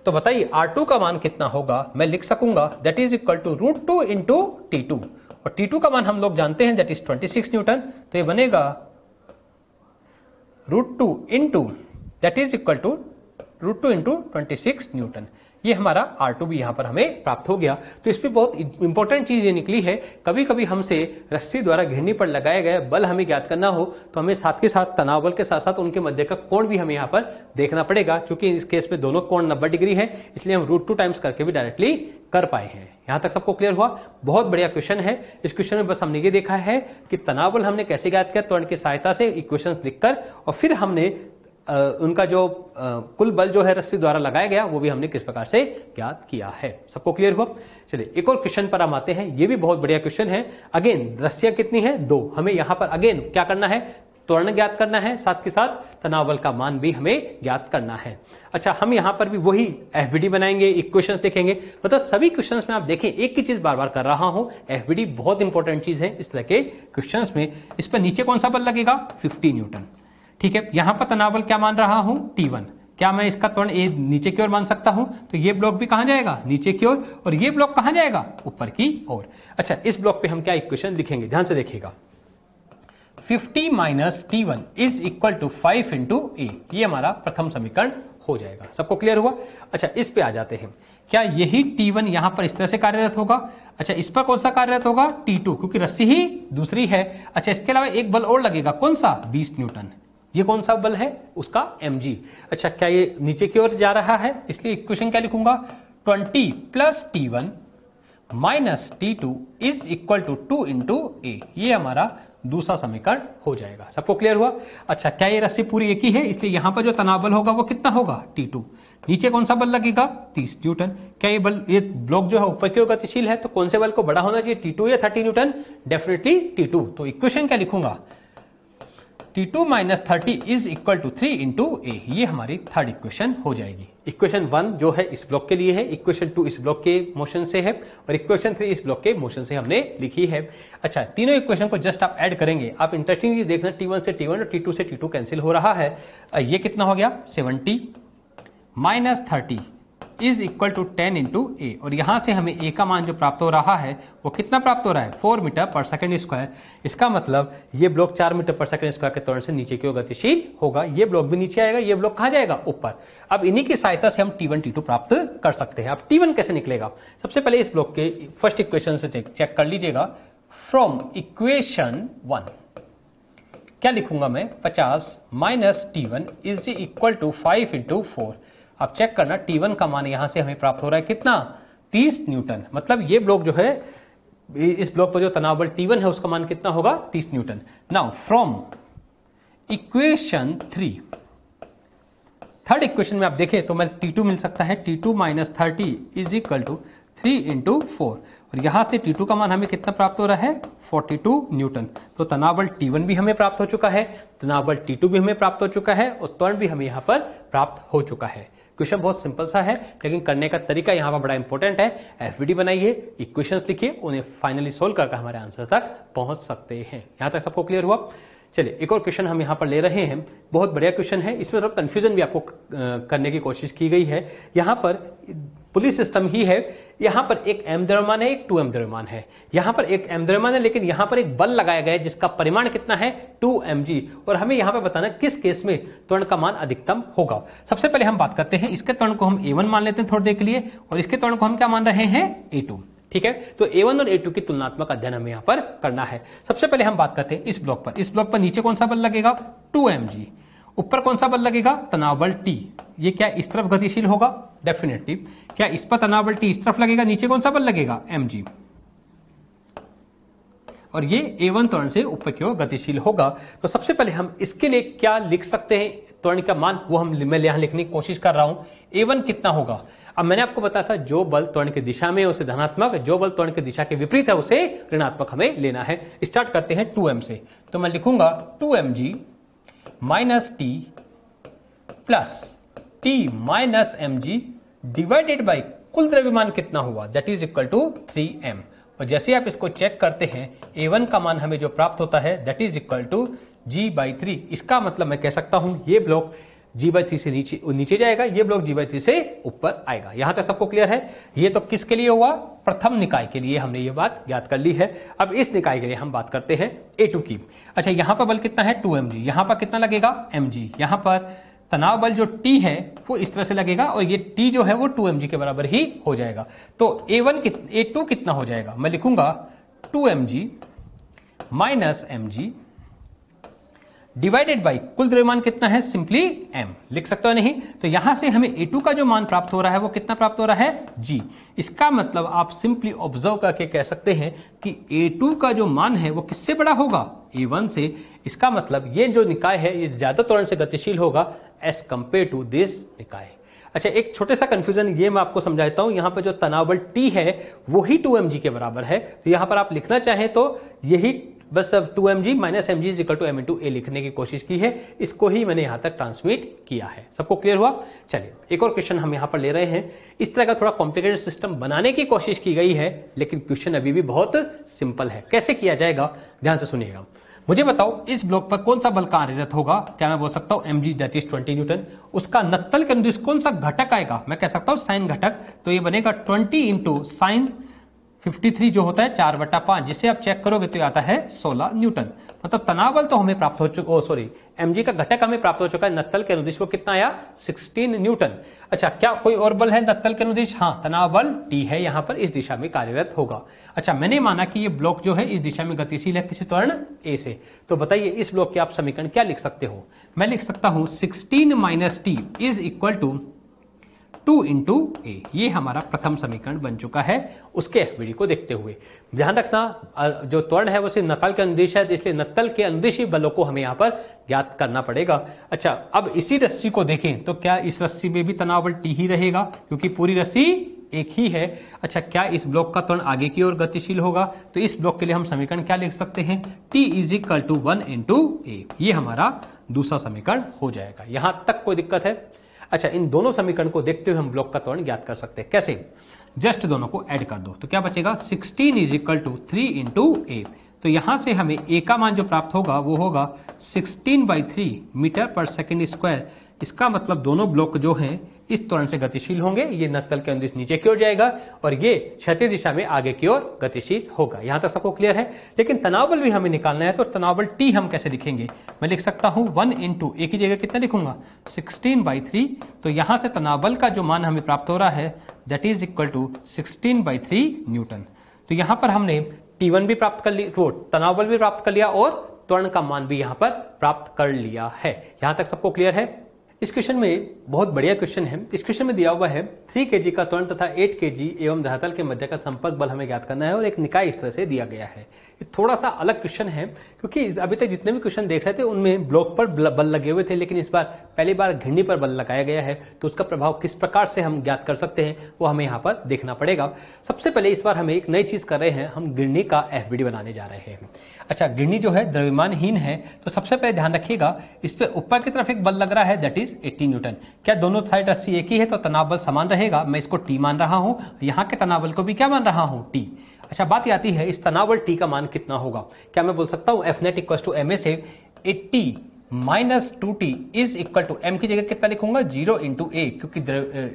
तो बताइए R2 का मान कितना होगा? मैं लिख सकूंगा that is equal to √2 into T2, और T2 का मान हम लोग जानते हैं दैट इज 26 न्यूटन। तो ये बनेगा √2 into that is equal to √2 into 26 newton. ये हमारा R2 भी यहां पर हमें प्राप्त हो गया। तो इसमें बहुत इंपॉर्टेंट चीज ये निकली है, कभी कभी हमसे रस्सी द्वारा घिरनी पर लगाए गए बल हमें ज्ञात करना हो तो हमें साथ के साथ तनाव बल के साथ साथ उनके मध्य का कोण भी हमें यहाँ पर देखना पड़ेगा। क्योंकि इस केस में दोनों कोण 90 डिग्री है, इसलिए हम √2 टाइम्स करके भी डायरेक्टली कर पाए हैं। यहां तक सबको क्लियर हुआ? बहुत बढ़िया क्वेश्चन है। इस क्वेश्चन में बस हमने ये देखा है कि तनाव बल हमने कैसे ज्ञात किया, त्वरण की सहायता से इक्वेशंस लिखकर, और फिर हमने उनका जो कुल बल जो है रस्सी द्वारा लगाया गया वो भी हमने किस प्रकार से ज्ञात किया है। सबको क्लियर हुआ? चलिए एक और क्वेश्चन पर हम आते हैं। ये भी बहुत बढ़िया क्वेश्चन है। अगेन रस्सियां कितनी है 2। हमें यहां पर अगेन क्या करना है, त्वरण ज्ञात करना है, साथ के साथ तनाव बल का मान भी हमें ज्ञात करना है। अच्छा, हम यहां पर भी वही एफबीडी बनाएंगे, इक्वेशंस देखेंगे। मतलब सभी क्वेश्चंस में आप देखें एक ही चीज बार बार कर रहा हूं, एफबीडी बहुत इंपॉर्टेंट चीज है इस तरह के क्वेश्चंस में। इस पर नीचे कौन सा बल लगेगा 50 न्यूटन। ठीक है, यहां पर तनाव बल क्या मान रहा हूं T1। क्या मैं इसका त्वरण ए नीचे की ओर मान सकता हूं? तो ये ब्लॉक भी कहां जाएगा नीचे की ओर, और ये ब्लॉक कहां जाएगा ऊपर की ओर। अच्छा, इस ब्लॉक पे हम क्या इक्वेशन लिखेंगे, ध्यान से देखिएगा। 50 minus T1 is equal to 5 into ए, ये हमारा प्रथम समीकरण हो जाएगा। सबको क्लियर हुआ? अच्छा, इस पे आ जाते हैं। क्या यही T1 यहां पर इस तरह से कार्यरत होगा? अच्छा, इस पर कौन सा कार्यरत होगा T2, क्योंकि रस्सी ही दूसरी है। अच्छा, इसके अलावा एक बल और लगेगा, कौन सा 20 न्यूटन। ये कौन सा बल है उसका mg। अच्छा, क्या ये नीचे की ओर जा रहा है, इसलिए इक्वेशन क्या लिखूंगा 20 plus T1 minus T2 is equal to 2 into ए, ये हमारा दूसरा समीकरण हो जाएगा। सबको क्लियर हुआ? अच्छा, क्या ये रस्सी पूरी एक ही है, इसलिए यहां पर जो तनाव बल होगा वो कितना होगा T2। नीचे कौन सा बल लगेगा 30 न्यूटन। क्या ये बल, ये ब्लॉक जो है ऊपर की ओर गतिशील है, तो कौन से बल को बड़ा होना चाहिए T2 या 30 न्यूटन? Definitely T2। तो इक्वेशन क्या लिखूंगा T2 minus 30 is equal to 3 into ए, ये हमारी थर्ड इक्वेशन हो जाएगी। इक्वेशन 1 जो है इस ब्लॉक के लिए है, इक्वेशन 2 इस ब्लॉक के मोशन से है, और इक्वेशन 3 इस ब्लॉक के मोशन से हमने लिखी है। अच्छा, तीनों इक्वेशन को जस्ट आप ऐड करेंगे। आप इंटरेस्टिंग चीज देखना, T1 से T1 और T2 से T2 कैंसिल हो रहा है। ये कितना हो गया 70 minus 30 is equal to 10 into ए, और यहां से हमें ए का मान जो प्राप्त हो रहा है वो कितना प्राप्त हो रहा है 4 मीटर पर सेकेंड स्क्वायर। इसका मतलब ये block 4 metre per second square के त्वरण से नीचे की ओर गतिशील होगा, ये ब्लॉक भी नीचे आएगा, ये ब्लॉक कहां जाएगा ऊपर। अब इन्हीं की सहायता से हम T1 T2 प्राप्त कर सकते हैं। अब T1 कैसे निकलेगा, सबसे पहले इस ब्लॉक के फर्स्ट इक्वेशन से चेक कर लीजिएगा। फ्रॉम इक्वेशन 1 क्या लिखूंगा मैं 50 minus T1 is equal to 5 into 4। अब चेक करना T1 का मान यहां से हमें प्राप्त हो रहा है कितना 30 न्यूटन। मतलब ये ब्लॉक जो है, इस ब्लॉक पर जो तनाव बल T1 है उसका मान कितना होगा 30 Newton. Now from equation 3, third equation में आप देखें तो मैं T2 मिल सकता है, T2 minus 30 is equal to 3 into 4, और यहां से T2 का मान हमें कितना प्राप्त हो रहा है 42 न्यूटन। तो तनाव बल T1 भी हमें प्राप्त हो चुका है, तनाव बल T2 भी हमें प्राप्त हो चुका है, और त्वरण भी हमें यहां पर प्राप्त हो चुका है। क्वेश्चन बहुत सिंपल सा है, लेकिन करने का तरीका यहां पर बड़ा इंपॉर्टेंट है। एफबीडी बनाइए, इक्वेशंस लिखिए, उन्हें फाइनली सोल्व करके हमारे आंसर तक पहुंच सकते हैं। यहां तक सबको क्लियर हुआ। चलिए एक और क्वेश्चन हम यहां पर ले रहे हैं, बहुत बढ़िया क्वेश्चन है, इसमें थोड़ा कंफ्यूजन भी आपको करने की कोशिश की गई है। यहां पर पुलिस सिस्टम ही है, यहां पर एक m द्रव्यमान है, एक 2m द्रव्यमान है। यहां पर एक m द्रव्यमान है, लेकिन यहां पर एक बल लगाया गया है जिसका परिमाण कितना है 2mg, और हमें यहां पर बताना किस केस में त्वरण का मान अधिकतम होगा। सबसे पहले हम बात करते हैं, इसके त्वरण को हम a1 मान लेते हैं थोड़ी देर के लिए, और इसके त्वरण को हम क्या मान रहे हैं a2। ठीक है, तो a1 और a2 की तुलनात्मक अध्ययन हमें यहां पर करना है। सबसे पहले हम बात करते हैं इस ब्लॉक पर। इस ब्लॉक पर नीचे कौन सा बल लगेगा 2mg, ऊपर कौन सा बल लगेगा तनाव बल T। ये क्या इस तरफ गतिशील होगा, डेफिनेटली। क्या इस पर तनाव बल T इस तरफ लगेगा, नीचे कौन सा बल लगेगा mg, और ये a1 त्वरण से ऊपर की ओर गतिशील होगा। तो सबसे पहले हम इसके लिए क्या लिख सकते हैं त्वरण का मान, वो मैं यहां लिखने की कोशिश कर रहा हूं। a1 कितना होगा, अब मैंने आपको बताया था जो बल त्वरण की दिशा में उसे धनात्मक, जो बल त्वरण की दिशा के विपरीत है उसे ऋणात्मक हमें लेना है। स्टार्ट करते हैं 2m से, तो मैं लिखूंगा 2mg minus T plus T minus mg divided by कुल द्रव्यमान कितना हुआ, that is equal to 3m। और जैसे आप इसको चेक करते हैं a1 का मान हमें जो प्राप्त होता है that is equal to g/3। इसका मतलब मैं कह सकता हूं ये ब्लॉक g/3 से नीचे जाएगा, ये ब्लॉक g/3 से ऊपर आएगा। यहां तक सबको क्लियर है। ये तो किसके लिए हुआ, प्रथम निकाय के लिए हमने ये बात ज्ञात कर ली है। अब इस निकाय के लिए हम बात करते हैं a2 की। अच्छा, यहां पर बल कितना है 2mg, यहां पर कितना लगेगा mg, यहां पर तनाव बल जो T है वो इस तरह से लगेगा, और ये T जो है वो 2mg के बराबर ही हो जाएगा। तो a2 कितना हो जाएगा, मैं लिखूंगा 2mg minus mg divided by कुल द्रव्यमान कितना है सिंपली m, लिख सकते हो नहीं। तो यहां से हमें a2 का जो मान प्राप्त हो रहा है वो कितना प्राप्त हो रहा है g। इसका मतलब आप सिंपली ऑब्जर्व करके कह सकते हैं कि a2 का जो मान है वो किससे बड़ा होगा a1 से। इसका मतलब ये जो निकाय है ये ज्यादा त्वरण से गतिशील होगा एज कंपेयर टू दिस निकाय। अच्छा, एक छोटे सा कंफ्यूजन ये मैं आपको समझाता हूं। यहां पर जो तनाव बल T है वो ही 2mg के बराबर है, तो यहां पर आप लिखना चाहें तो यही बस अब 2mg minus mg is equal to m into a लिखने की कोशिश की है। इसको ही मैंने यहां तक ट्रांसमिट किया है। सबको क्लियर हुआ। चलिए एक और क्वेश्चन हम यहां पर ले रहे हैं। इस तरह का थोड़ा कॉम्प्लिकेटेड सिस्टम बनाने की कोशिश की गई है, लेकिन क्वेश्चन अभी भी बहुत सिंपल है। कैसे किया जाएगा ध्यान से सुनिएगा। मुझे बताओ इस ब्लॉक पर कौन सा बल कार्यरत होगा। क्या मैं बोल सकता हूं mg दैट इज 20 न्यूटन। उसका नत्तल के अनुदिश कौन सा घटक आएगा, मैं कह सकता हूं साइन घटक। तो ये बनेगा 20 इंटू साइन 53 जो होता है 4/5, जिसे आप चेक करोगे तो आता है 16 न्यूटन। मतलब तनाव बल तो हमें प्राप्त हो चुका, mg का घटक हमें प्राप्त हो चुका है। नत्तल के अनुदिश वो कितना आया 16 न्यूटन। अच्छा, क्या कोई और बल है नत्तल के अनुदिश, हाँ तनाव बल T है, यहां पर इस दिशा में कार्यरत होगा। अच्छा, मैंने माना कि ये ब्लॉक जो है इस दिशा में गतिशील है किसी त्वरण a से। तो बताइए इस ब्लॉक के आप समीकरण क्या लिख सकते हो। मैं लिख सकता हूं 16 minus T is equal to 2 into ए। ये हमारा प्रथम समीकरण बन चुका है उसके एफबीडी को देखते हुए। ध्यान रखना जो त्वरण है वो सिर्फ नत्तल के अनुदिश है, इसलिए नत्तल के अनुदिशी बलों को हमें यहाँ पर ज्ञात करना पड़ेगा। अच्छा, अब इसी रस्सी को देखें तो क्या इस रस्सी में भी तनाव बल T ही रहेगा, क्योंकि पूरी रस्सी एक ही है। अच्छा, क्या इस ब्लॉक का त्वरण आगे की ओर गतिशील होगा। तो इस ब्लॉक के लिए हम समीकरण क्या लिख सकते हैं, T is equal to 1 into ए। ये हमारा दूसरा समीकरण हो जाएगा। यहां तक कोई दिक्कत है। अच्छा, इन दोनों समीकरण को देखते हुए हम ब्लॉक का त्वरण ज्ञात कर सकते हैं। कैसे, जस्ट दोनों को ऐड कर दो तो क्या बचेगा 16 इज इक्वल टू 3 इंटू ए। तो यहां से हमें ए का मान जो प्राप्त होगा वो होगा 16/3 मीटर पर सेकेंड स्क्वायर। इसका मतलब दोनों ब्लॉक जो हैं इस त्वरण से गतिशील होंगे, ये नक्कल के अनुदिश नीचे की ओर जाएगा और ये क्षैतिज दिशा में आगे की ओर गतिशील होगा। यहां तक सबको क्लियर है। लेकिन तनाव बल भी हमें निकालना है, तो तनाव बल T हम कैसे लिखेंगे? मैं लिख सकता हूं 1 × A की जगह कितना लिखूंगा 16/3। तो यहां से तनाव बल का जो मान हमें प्राप्त हो रहा है that is equal to 16/3 newton. तो यहां पर हमने T1 भी प्राप्त कर लिया, तनाव बल भी प्राप्त कर लिया और त्वरण का मान भी यहां पर प्राप्त कर लिया है। यहां तक सबको क्लियर है? इस क्वेश्चन में बहुत बढ़िया क्वेश्चन है। इस क्वेश्चन में दिया हुआ है 3 kg का त्वरण तथा 8 kg एवं धरातल के मध्य का संपर्क बल हमें ज्ञात करना है और एक निकाय इस तरह से दिया गया है। ये थोड़ा सा अलग क्वेश्चन है क्योंकि अभी तक जितने भी क्वेश्चन देख रहे थे उनमें ब्लॉक पर बल लगे हुए थे, लेकिन इस बार पहली बार घिरनी पर बल लगाया गया है, तो उसका प्रभाव किस प्रकार से हम ज्ञात कर सकते हैं वो हमें यहाँ पर देखना पड़ेगा। सबसे पहले इस बार हमें एक नई चीज कर रहे हैं, हम घिरनी का FBD बनाने जा रहे हैं। अच्छा, घिरनी जो है द्रव्यमानहीन है, तो सबसे पहले ध्यान रखिएगा इस पे ऊपर की तरफ एक बल लग रहा है दैट इज 80 न्यूटन। क्या दोनों साइड रस्सी एक ही है तो तनाव बल समान रहेगा, मैं इसको T मान रहा हूं, यहाँ के तनाव बल को भी क्या मान रहा हूं T। अच्छा, बात आती है इस तनाव बल T का मान कितना होगा? क्या मैं बोल सकता हूं F net equal to ma से 80 minus 2T is equal to M की जगह कितना लिखूंगा 0 × A, क्योंकि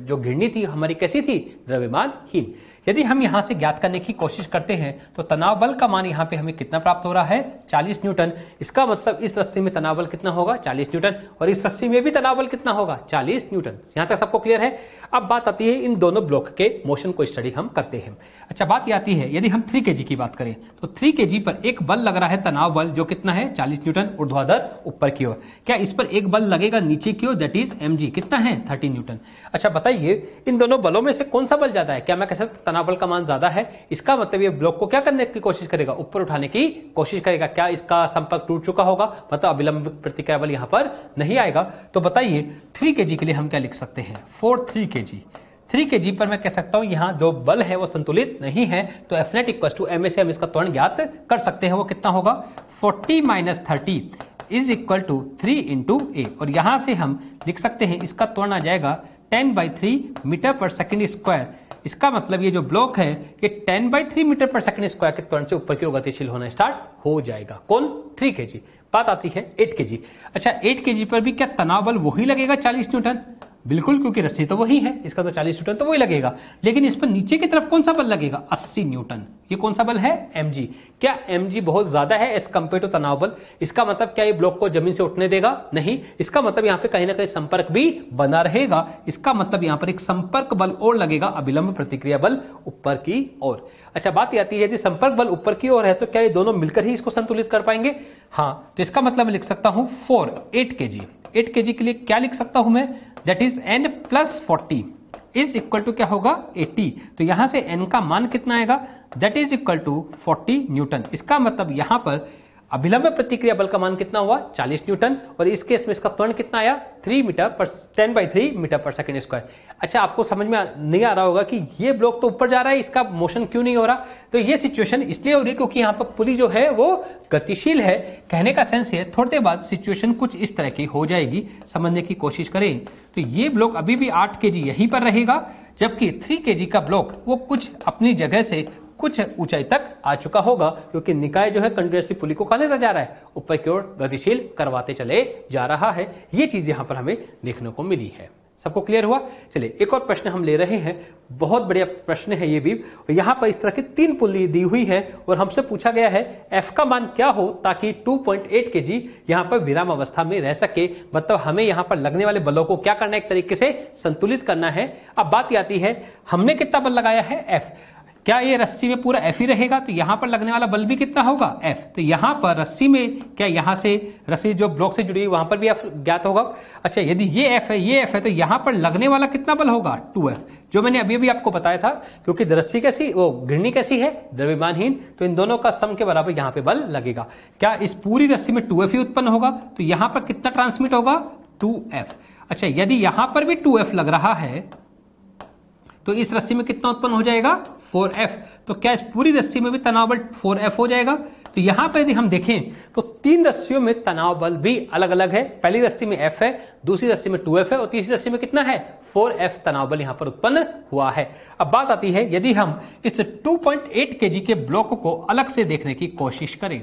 जो घिरनी थी हमारी कैसी थी? द्रव्यमानहीन। यदि हम यहां से ज्ञात करने की कोशिश करते हैं तो तनाव बल का मान यहां पे हमें कितना प्राप्त हो रहा है 40 न्यूटन। इसका मतलब इस रस्सी में तनाव बल कितना होगा 40 न्यूटन और इस रस्सी में भी तनाव बल कितना होगा 40 न्यूटन। यहां तक सबको क्लियर है? अब बात आती है इन दोनों ब्लॉक के मोशन को स्टडी हम करते हैं। अच्छा, बात आती है यदि हम 3 kg की बात करें तो 3 kg पर एक बल लग रहा है तनाव बल जो कितना है 40 न्यूटन ऊर्ध्वाधर ऊपर की ओर। क्या इस पर एक बल लगेगा नीचे की ओर दैट इज mg, कितना है 30 न्यूटन। अच्छा बताइए इन दोनों बलों में से कौन सा बल ज्यादा है? क्या मैं कह सकता तनाव बल का मान ज्यादा है? इसका मतलब ये ब्लॉक को क्या करने की कोशिश करेगा? ऊपर उठाने की कोशिश करेगा। क्या इसका संपर्क टूट चुका होगा? मतलब अभिलंब प्रतिक्रिया बल यहां पर नहीं आएगा। तो बताइए 3 kg के लिए हम क्या लिख सकते हैं? 3 kg 3 kg पर मैं कह सकता हूं यहां जो बल है वो संतुलित नहीं है, तो F net equal to ma से हम इसका त्वरण ज्ञात कर सकते हैं। वो कितना होगा 40 minus 30 is equal to 3 × A और यहां से हम लिख सकते हैं इसका त्वरण आ जाएगा 10/3 मीटर पर सेकंड स्क्वायर। इसका मतलब ये जो ब्लॉक है ये 10/3 मीटर पर सेकंड स्क्वायर के त्वरण से ऊपर की ओर गतिशील होना स्टार्ट हो जाएगा। कौन? 3 kg। बात आती है 8 kg। अच्छा, 8 kg पर भी क्या तनाव बल वही लगेगा 40 न्यूटन? बिल्कुल, क्योंकि रस्सी तो वही है, इसका तो 40 न्यूटन तो वही लगेगा, लेकिन इस पर नीचे की तरफ कौन सा बल लगेगा 80 न्यूटन। ये कौन सा बल है mg। क्या mg बहुत ज्यादा है एज कंपेयर टू तनाव बल? इसका मतलब क्या ये ब्लॉक को जमीन से उठने देगा? नहीं। इसका मतलब यहाँ पे कहीं ना कहीं संपर्क भी बना रहेगा। इसका मतलब यहाँ पर एक संपर्क बल और लगेगा, अभिलंब प्रतिक्रिया बल ऊपर की ओर। अच्छा, बात आती है यदि संपर्क बल ऊपर की ओर है तो क्या ये दोनों मिलकर ही इसको संतुलित कर पाएंगे? हाँ, तो इसका मतलब मैं लिख सकता हूं 8 kg। 8 kg के लिए क्या लिख सकता हूं मैं that is n + 40 is equal to क्या होगा 80। तो यहां से n का मान कितना आएगा that is equal to 40 newton. इसका मतलब यहां पर अभिलंब प्रतिक्रिया बल का मान कितना हुआ 40 न्यूटन और इस केस में इसका त्वरण कितना आया 10/3 मीटर पर सेकंड स्क्वायर। अच्छा, आपको समझ में नहीं आ रहा होगा कि ये ब्लॉक तो ऊपर जा रहा है, इसका मोशन क्यों नहीं हो रहा? तो ये सिचुएशन इसलिए हो रही है क्योंकि यहाँ पर पुली जो है वो गतिशील है। कहने का सेंस है थोड़ी देर बाद सिचुएशन कुछ इस तरह की हो जाएगी, समझने की कोशिश करें। तो ये ब्लॉक अभी भी 8 kg यहीं पर रहेगा, जबकि 3 kg का ब्लॉक वो कुछ अपनी जगह से कुछ ऊंचाई तक आ चुका होगा, क्योंकि निकाय जो है कंटिन्यूअसली पुली को कहां लेता जा रहा है? ऊपर की ओर गतिशील करवाते चले जा रहा है। ये चीज यहां पर हमें देखने को मिली है। सबको क्लियर हुआ? चलिए एक और प्रश्न हम ले रहे हैं, बहुत बढ़िया प्रश्न है ये भी। यहां पर इस तरह की 3 पुली दी हुई है और हमसे पूछा गया है F का मान क्या हो ताकि 2.8 kg यहां पर विराम अवस्था में रह सके। मतलब हमें यहां पर लगने वाले बलों को क्या करना है, एक तरीके से संतुलित करना है। अब बात आती है हमने कितना बल लगाया है F। क्या ये रस्सी में पूरा F ही रहेगा? तो यहां पर लगने वाला बल भी कितना होगा F। तो यहां पर रस्सी में क्या यहां से रस्सी जो ब्लॉक से जुड़ी हुई वहां पर भी F ज्ञात होगा। अच्छा, यदि ये F है ये F है तो यहां पर लगने वाला कितना बल होगा 2F, जो मैंने अभी भी आपको बताया था। क्योंकि रस्सी कैसी, वो घिरनी कैसी है, द्रव्यमानहीन, तो इन दोनों का सम के बराबर यहां पे बल लगेगा। क्या इस पूरी रस्सी में 2F ही उत्पन्न होगा? तो यहां पर कितना ट्रांसमिट होगा 2F। अच्छा, यदि यहां पर भी 2F लग रहा है तो इस रस्सी में कितना उत्पन्न हो जाएगा 4F। तो क्या इस पूरी रस्सी में भी तनाव बल 4F हो जाएगा? तो यहां पर यदि हम देखें तो 3 रस्सियों में तनाव बल भी अलग अलग है। पहली रस्सी में F है, दूसरी रस्सी में 2F है और तीसरी रस्सी में कितना है 4F तनाव बल यहां पर उत्पन्न हुआ है। अब बात आती है यदि हम इस 2.8 kg के ब्लॉक को अलग से देखने की कोशिश करें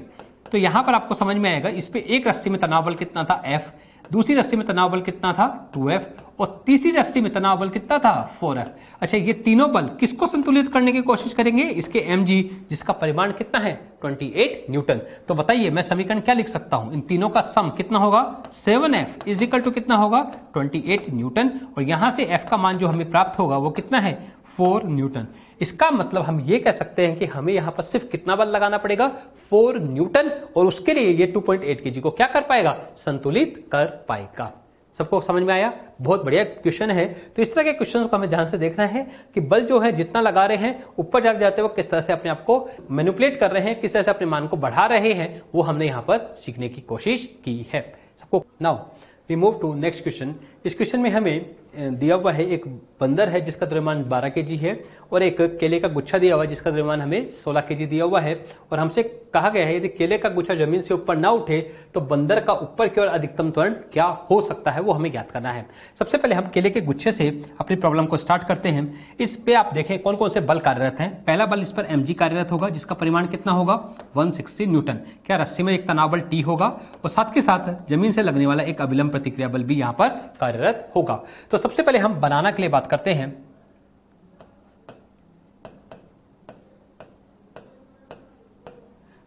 तो यहां पर आपको समझ में आएगा इस पे एक रस्सी में तनाव बल कितना था F, दूसरी रस्सी में तनाव बल कितना था 2F, और तीसरी रस्सी में तनाव बल कितना था 4F। अच्छा, ये तीनों बल किसको संतुलित करने की कोशिश करेंगे, इसके mg, जिसका परिमाण कितना है 28 न्यूटन। तो बताइए मैं समीकरण क्या लिख सकता हूं, इन तीनों का सम कितना होगा 7F इज इक्वल टू कितना होगा 28 न्यूटन, और यहां से F का मान जो हमें प्राप्त होगा वो कितना है 4 न्यूटन। इसका मतलब हम ये कह सकते हैं कि हमें यहां पर सिर्फ कितना बल लगाना पड़ेगा 4 न्यूटन, और उसके लिए ये 2.8 केजी को क्या कर पाएगा, संतुलित कर पाएगा। सबको समझ में आया, बहुत बढ़िया क्वेश्चन है। तो इस तरह के क्वेश्चंस को हमें ध्यान से देखना है कि बल जो है जितना लगा रहे हैं ऊपर जाते वक्त किस तरह से अपने आप को मैनिपुलेट कर रहे हैं, किस तरह से अपने मान को बढ़ा रहे हैं, वो हमने यहां पर सीखने की कोशिश की है सबको। Now we move to next question. इस क्वेश्चन में हमें दिया हुआ है एक बंदर है जिसका द्रव्यमान 12 केजी है, और एक केले का गुच्छा दिया हुआ है जिसका द्रव्यमान हमें 16 केजी दिया हुआ है, और हमसे कहा गया है यदि केले का गुच्छा जमीन से ऊपर ना उठे तो बंदर का ऊपर की ओर अधिकतम त्वरण क्या हो सकता है, वो हमें ज्ञात करना है। सबसे पहले हम केले के गुच्छे से अपनी प्रॉब्लम को स्टार्ट करते हैं। इस पे आप देखें कौन कौन से बल कार्यरत हैं। पहला बल इस पर mg कार्यरत होगा जिसका परिमाण कितना होगा 160 न्यूटन। क्या रस्सी में एक तनाव बल T होगा, और साथ के साथ जमीन से लगने वाला एक अभिलंब प्रतिक्रिया बल भी यहां पर कार्यरत होगा। तो सबसे पहले हम बनाना के लिए बात करते हैं।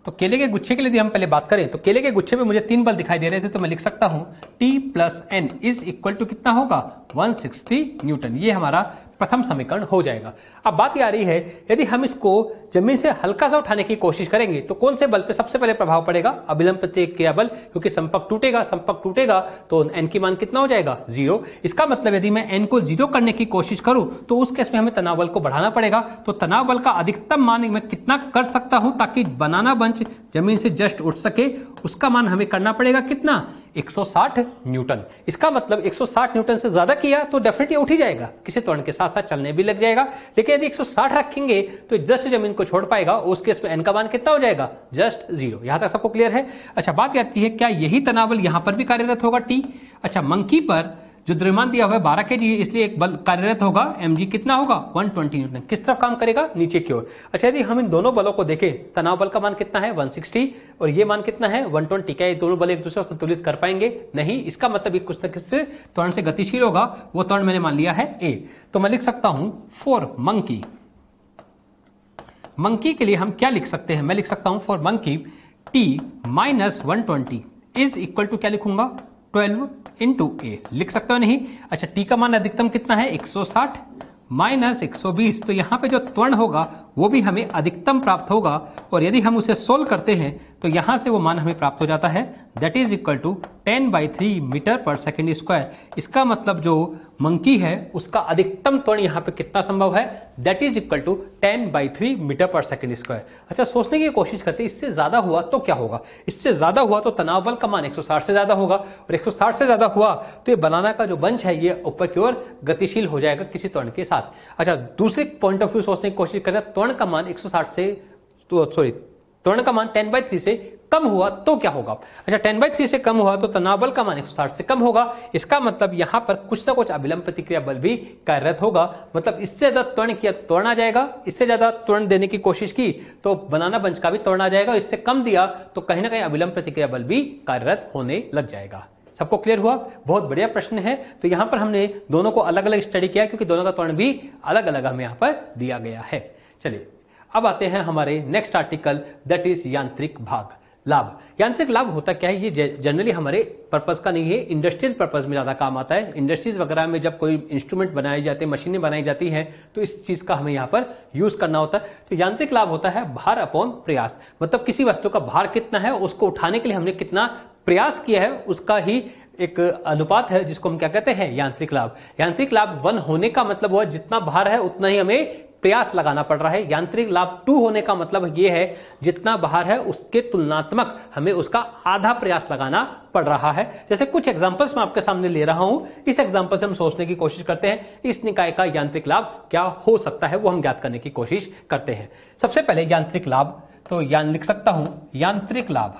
तो केले के गुच्छे के लिए हम पहले बात करें तो केले के गुच्छे में मुझे 3 बल दिखाई दे रहे थे, तो मैं लिख सकता हूं T plus N is equal to कितना होगा 160 न्यूटन। ये हमारा प्रथम समीकरण हो जाएगा। अब बात ये आ रही है यदि हम इसको जमीन से हल्का सा उठाने की कोशिश करेंगे तो कौन से बल पे सबसे पहले प्रभाव पड़ेगा, अभिलंब प्रतिक्रिया बल, क्योंकि संपर्क टूटेगा तो n की मान कितना हो जाएगा 0। इसका मतलब यदि मैं n को 0 करने की कोशिश करूं तो उस केस में हमें तनाव बल को बढ़ाना पड़ेगा। तो तनाव बल का अधिकतम मान मैं कितना कर सकता हूं ताकि बनाना बंच जमीन से जस्ट उठ सके, उसका मान हमें करना पड़ेगा कितना 160 न्यूटन। इसका मतलब 160 न्यूटन से ज्यादा किया तो डेफिनेटली उठ ही जाएगा, किसी त्वरण के साथ साथ चलने भी लग जाएगा। लेकिन यदि 160 रखेंगे तो जस्ट जमीन को छोड़ पाएगा, उस केस में n का मान कितना हो जाएगा जस्ट 0। यहां तक सबको क्लियर है। अच्छा, बात आती है क्या यही तनाव बल यहां पर भी कार्यरत होगा T। अच्छा, मंकी पर जो द्रव्यमान दिया हुआ है 12 केजी है, इसलिए एक बल कार्यरत होगा mg कितना होगा 120 न्यूटन। किस तरफ काम करेगा, नीचे की ओर। अच्छा, यदि हम इन दोनों बलों को देखें, तनाव बल का मान कितना है 160 और ये मान कितना है 120। क्या ये दोनों बल एक दूसरे को संतुलित कर पाएंगे, नहीं। इसका मतलब कुछ न कुछ त्वरण से गतिशील होगा, वो त्वरण मैंने मान लिया है a। तो मैं लिख सकता हूं फॉर मंकी, मंकी के लिए हम क्या लिख सकते हैं, मैं लिख सकता हूं for monkey t minus 120 is equal to क्या लिखूंगा 12 इंटू ए। लिख सकते हो नहीं। अच्छा, टी का मान अधिकतम कितना है 160 माइनस 120, तो यहां पे जो त्वरण होगा वो भी हमें अधिकतम प्राप्त होगा, और यदि हम उसे सोल्व करते हैं तो यहां से वो मान हमें प्राप्त हो जाता है that is equal to 10/3 metre per second square. इसका मतलब जो मंकी है उसका अधिकतम त्वरण यहां पे कितना संभव है, that is equal to 10/3 metre per second square. अच्छा, सोचने की कोशिश करते हैं इससे ज्यादा हुआ तो क्या होगा। इससे ज्यादा हुआ तो तनाव बल का मान 160 से ज्यादा होगा, और 160 से ज्यादा हुआ तो ये बनाना का जो बंच है ये ऊपर की ओर गतिशील हो जाएगा किसी त्वरण के साथ। अच्छा, दूसरे पॉइंट ऑफ व्यू सोचने की कोशिश करते हैं, त्वरण का मान 160 से त्वरण का मान 10/3 से कम हुआ तो क्या होगा। अच्छा, 10/3 से कम हुआ तो तनाव बल का मान 160 से कम होगा। इसका मतलब यहां पर कुछ ना कुछ अभिलंब प्रतिक्रिया बल भी कार्यरत होगा। मतलब इससे ज्यादा त्वरण किया तो त्वरण आ जाएगा, इससे ज्यादा त्वरण देने की कोशिश की तो बनाना बंच का भी त्वरण आ जाएगा, इससे कम दिया तो कहीं ना कहीं अभिलंब प्रतिक्रिया बल भी कार्यरत होने लग जाएगा। सबको क्लियर हुआ, बहुत बढ़िया प्रश्न है। तो यहां पर हमने दोनों को अलग अलग स्टडी किया क्योंकि दोनों का त्वरण भी अलग अलग हमें यहां पर दिया गया है। चलिए अब आते हैं हमारे नेक्स्ट आर्टिकल, दैट इज यांत्रिक भाग लाभ। यांत्रिक लाभ होता क्या है, ये जनरली हमारे पर्पस का नहीं है, इंडस्ट्रियल पर्पस में ज्यादा काम आता है। इंडस्ट्रीज वगैरह में जब कोई इंस्ट्रूमेंट बनाए जाते हैं, मशीनें बनाई जाती हैं, तो इस चीज का हमें यहाँ पर यूज करना होता है। तो यांत्रिक लाभ होता है भार अपॉन प्रयास, मतलब किसी वस्तु का भार कितना है, उसको उठाने के लिए हमने कितना प्रयास किया है, उसका ही एक अनुपात है जिसको हम क्या कहते हैं यांत्रिक लाभ। यांत्रिक लाभ 1 होने का मतलब वो जितना भार है उतना ही हमें प्रयास लगाना पड़ रहा है। यांत्रिक लाभ 2 होने का मतलब यह है जितना भार है उसके तुलनात्मक हमें उसका आधा प्रयास लगाना पड़ रहा है। जैसे कुछ एग्जांपल्स मैं आपके सामने ले रहा हूं, इस एग्जांपल से हम सोचने की कोशिश करते हैं इस निकाय का यांत्रिक लाभ क्या हो सकता है, वो हम ज्ञात करने की कोशिश करते हैं। सबसे पहले यांत्रिक लाभ, तो लिख सकता हूं यांत्रिक लाभ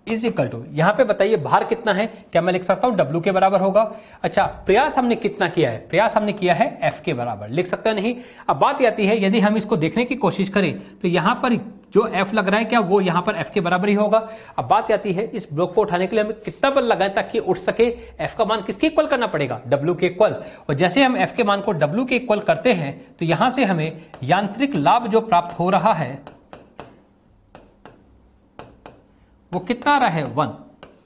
इज इक्वल टू, यहां पे बताइए भार कितना है, क्या मैं लिख सकता हूं W के बराबर होगा। अच्छा, प्रयास हमने कितना किया है, प्रयास हमने किया है F के बराबर, लिख सकते हैं नहीं। अब बात आती है यदि हम इसको देखने की कोशिश करें तो यहां पर जो F लग रहा है क्या वो यहां पर F के बराबर ही होगा। अब बात आती है इस ब्लॉक को उठाने के लिए हमें कितना बल लगाएं ताकि उठ सके। F का मान किसके इक्वल करना पड़ेगा, W के इक्वल। और जैसे हम F के मान को W के इक्वल करते हैं तो यहां से हमें यांत्रिक लाभ जो प्राप्त हो रहा है वो कितना आ रहा है 1।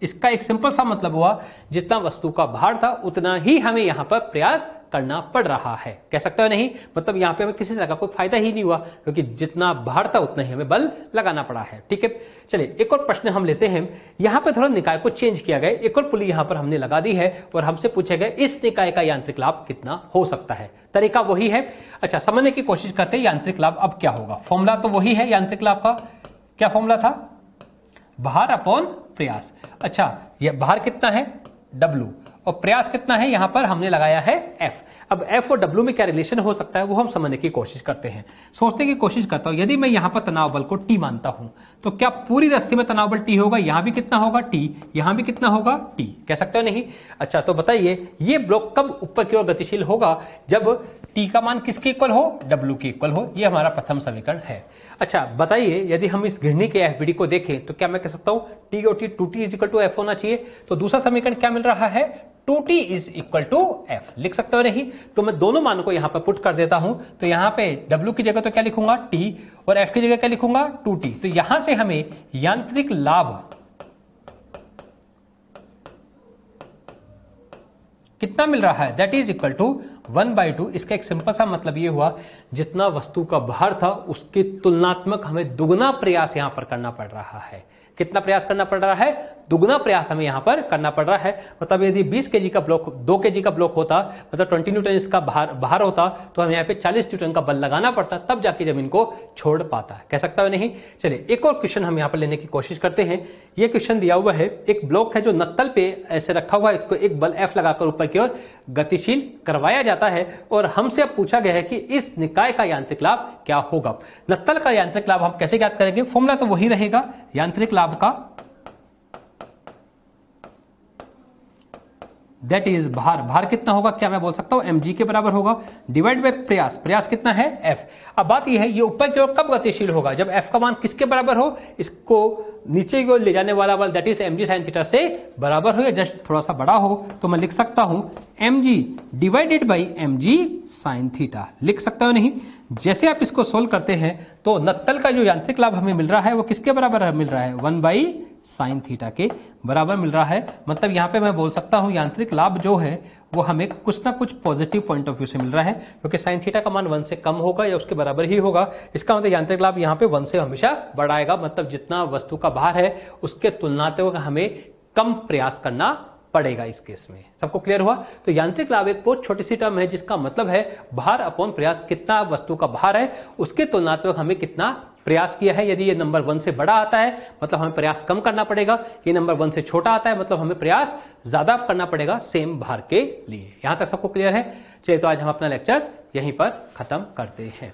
इसका एक सिंपल सा मतलब हुआ जितना वस्तु का भार था उतना ही हमें यहां पर प्रयास करना पड़ रहा है। कह सकते हो नहीं, मतलब यहां पे हमें किसी तरह का कोई फायदा ही नहीं हुआ क्योंकि जितना भार था उतना ही हमें बल लगाना पड़ा है। ठीक है, चलिए एक और प्रश्न हम लेते हैं। यहां पे थोड़ा निकाय को चेंज किया गया, एक और पुली यहां पर हमने लगा दी है और हमसे पूछा गया इस निकाय का यांत्रिक लाभ कितना हो सकता है। तरीका वही है। अच्छा, समझने की कोशिश करते हैं यांत्रिक लाभ अब क्या होगा। फॉर्मूला तो वही है यांत्रिक लाभ का। क्या फॉर्मूला था, भार अपॉन प्रयास। अच्छा, यह भार कितना है W और प्रयास कितना है, यहां पर हमने लगाया है F। अब F और W में क्या रिलेशन हो सकता है वो हम समझने की कोशिश करते हैं, सोचने की कोशिश करता हूं। यदि मैं यहां पर तनाव बल को T मानता हूं तो क्या पूरी रस्सी में तनाव बल T होगा, यहां भी कितना होगा T, यहां भी कितना होगा T। कह सकते हो नहीं। अच्छा, तो बताइए ये ब्लॉक कब ऊपर की ओर गतिशील होगा, जब T का मान किसके इक्वल हो, W के इक्वल हो। ये हमारा प्रथम समीकरण है। अच्छा बताइए, यदि हम इस घिरनी के FBD को देखें तो क्या मैं कह सकता हूं T और T 2T is equal to F होना चाहिए। तो दूसरा समीकरण क्या मिल रहा है, 2T is equal to F। लिख सकते हो नहीं, तो मैं दोनों मानों को यहां पर पुट कर देता हूं। तो यहां पे W की जगह तो क्या लिखूंगा T और F की जगह क्या लिखूंगा 2T। तो यहां से हमें यांत्रिक लाभ कितना मिल रहा है, दैट इज इक्वल टू 1/2। इसका एक सिंपल सा मतलब ये हुआ जितना वस्तु का भार था उसके तुलनात्मक हमें दुगना प्रयास यहां पर करना पड़ रहा है। कितना प्रयास करना पड़ रहा है, दुगना प्रयास हमें यहां पर करना पड़ रहा है। मतलब यदि 20 केजी का ब्लॉक 2 केजी का ब्लॉक होता, मतलब 20 न्यूटन इसका भार होता, तो हमें यहाँ पे 40 न्यूटन का बल लगाना पड़ता, तब जाके जमीन को छोड़ पाता। कह सकता है नहीं। चलिए एक और क्वेश्चन हम यहाँ पर लेने की कोशिश करते हैं। ये क्वेश्चन दिया हुआ है, एक ब्लॉक है जो नत्तल पे ऐसे रखा हुआ है, इसको एक बल F लगाकर ऊपर की ओर गतिशील करवाया जाता है और हमसे अब पूछा गया है कि इस निकाय का यांत्रिक लाभ क्या होगा। नत्तल का यांत्रिक लाभ हम कैसे ज्ञात करेंगे, फॉर्मूला तो वही रहेगा यांत्रिक लाभ का, दैट इज भार कितना होगा, क्या मैं बोल सकता हूं mg के बराबर होगा, डिवाइड बाय प्रयास कितना है F। अब बात यह है ये ऊपर की ओर कब गतिशील होगा, जब F का मान किसके बराबर हो, इसको नीचे की ओर ले जाने वाला बल that is mg sin theta से बराबर हो या जस्ट थोड़ा सा बड़ा हो। तो मैं लिख सकता हूं mg divided by mg sin theta. लिख सकता हूं नहीं। जैसे आप इसको सोल्व करते हैं तो नत्तल का जो यांत्रिक लाभ हमें मिल रहा है वो किसके बराबर मिल रहा है, 1/sin थीटा के बराबर मिल रहा है। मतलब यहां पे मैं बोल सकता हूं यांत्रिक लाभ जो है वो हमें कुछ ना कुछ पॉजिटिव पॉइंट ऑफ व्यू से मिल रहा है, क्योंकि साइन थीटा का मान 1 से कम होगा या उसके बराबर ही होगा। इसका मतलब यांत्रिक लाभ यहाँ पे 1 से हमेशा बढ़ाएगा, मतलब जितना वस्तु का भार है उसके तुलनात्मक हमें कम प्रयास करना पड़ेगा इस केस में। सबको क्लियर हुआ। तो यांत्रिक लाभ एक बहुत छोटी सी टर्म है जिसका मतलब है भार अपॉन प्रयास, कितना वस्तु का भार है उसके तुलनात्मक हमें कितना प्रयास किया है। यदि ये नंबर 1 से बड़ा आता है मतलब हमें प्रयास कम करना पड़ेगा, ये नंबर 1 से छोटा आता है मतलब हमें प्रयास ज्यादा करना पड़ेगा सेम भार के लिए। यहां तक सबको क्लियर है। चलिए तो आज हम अपना लेक्चर यहीं पर खत्म करते हैं।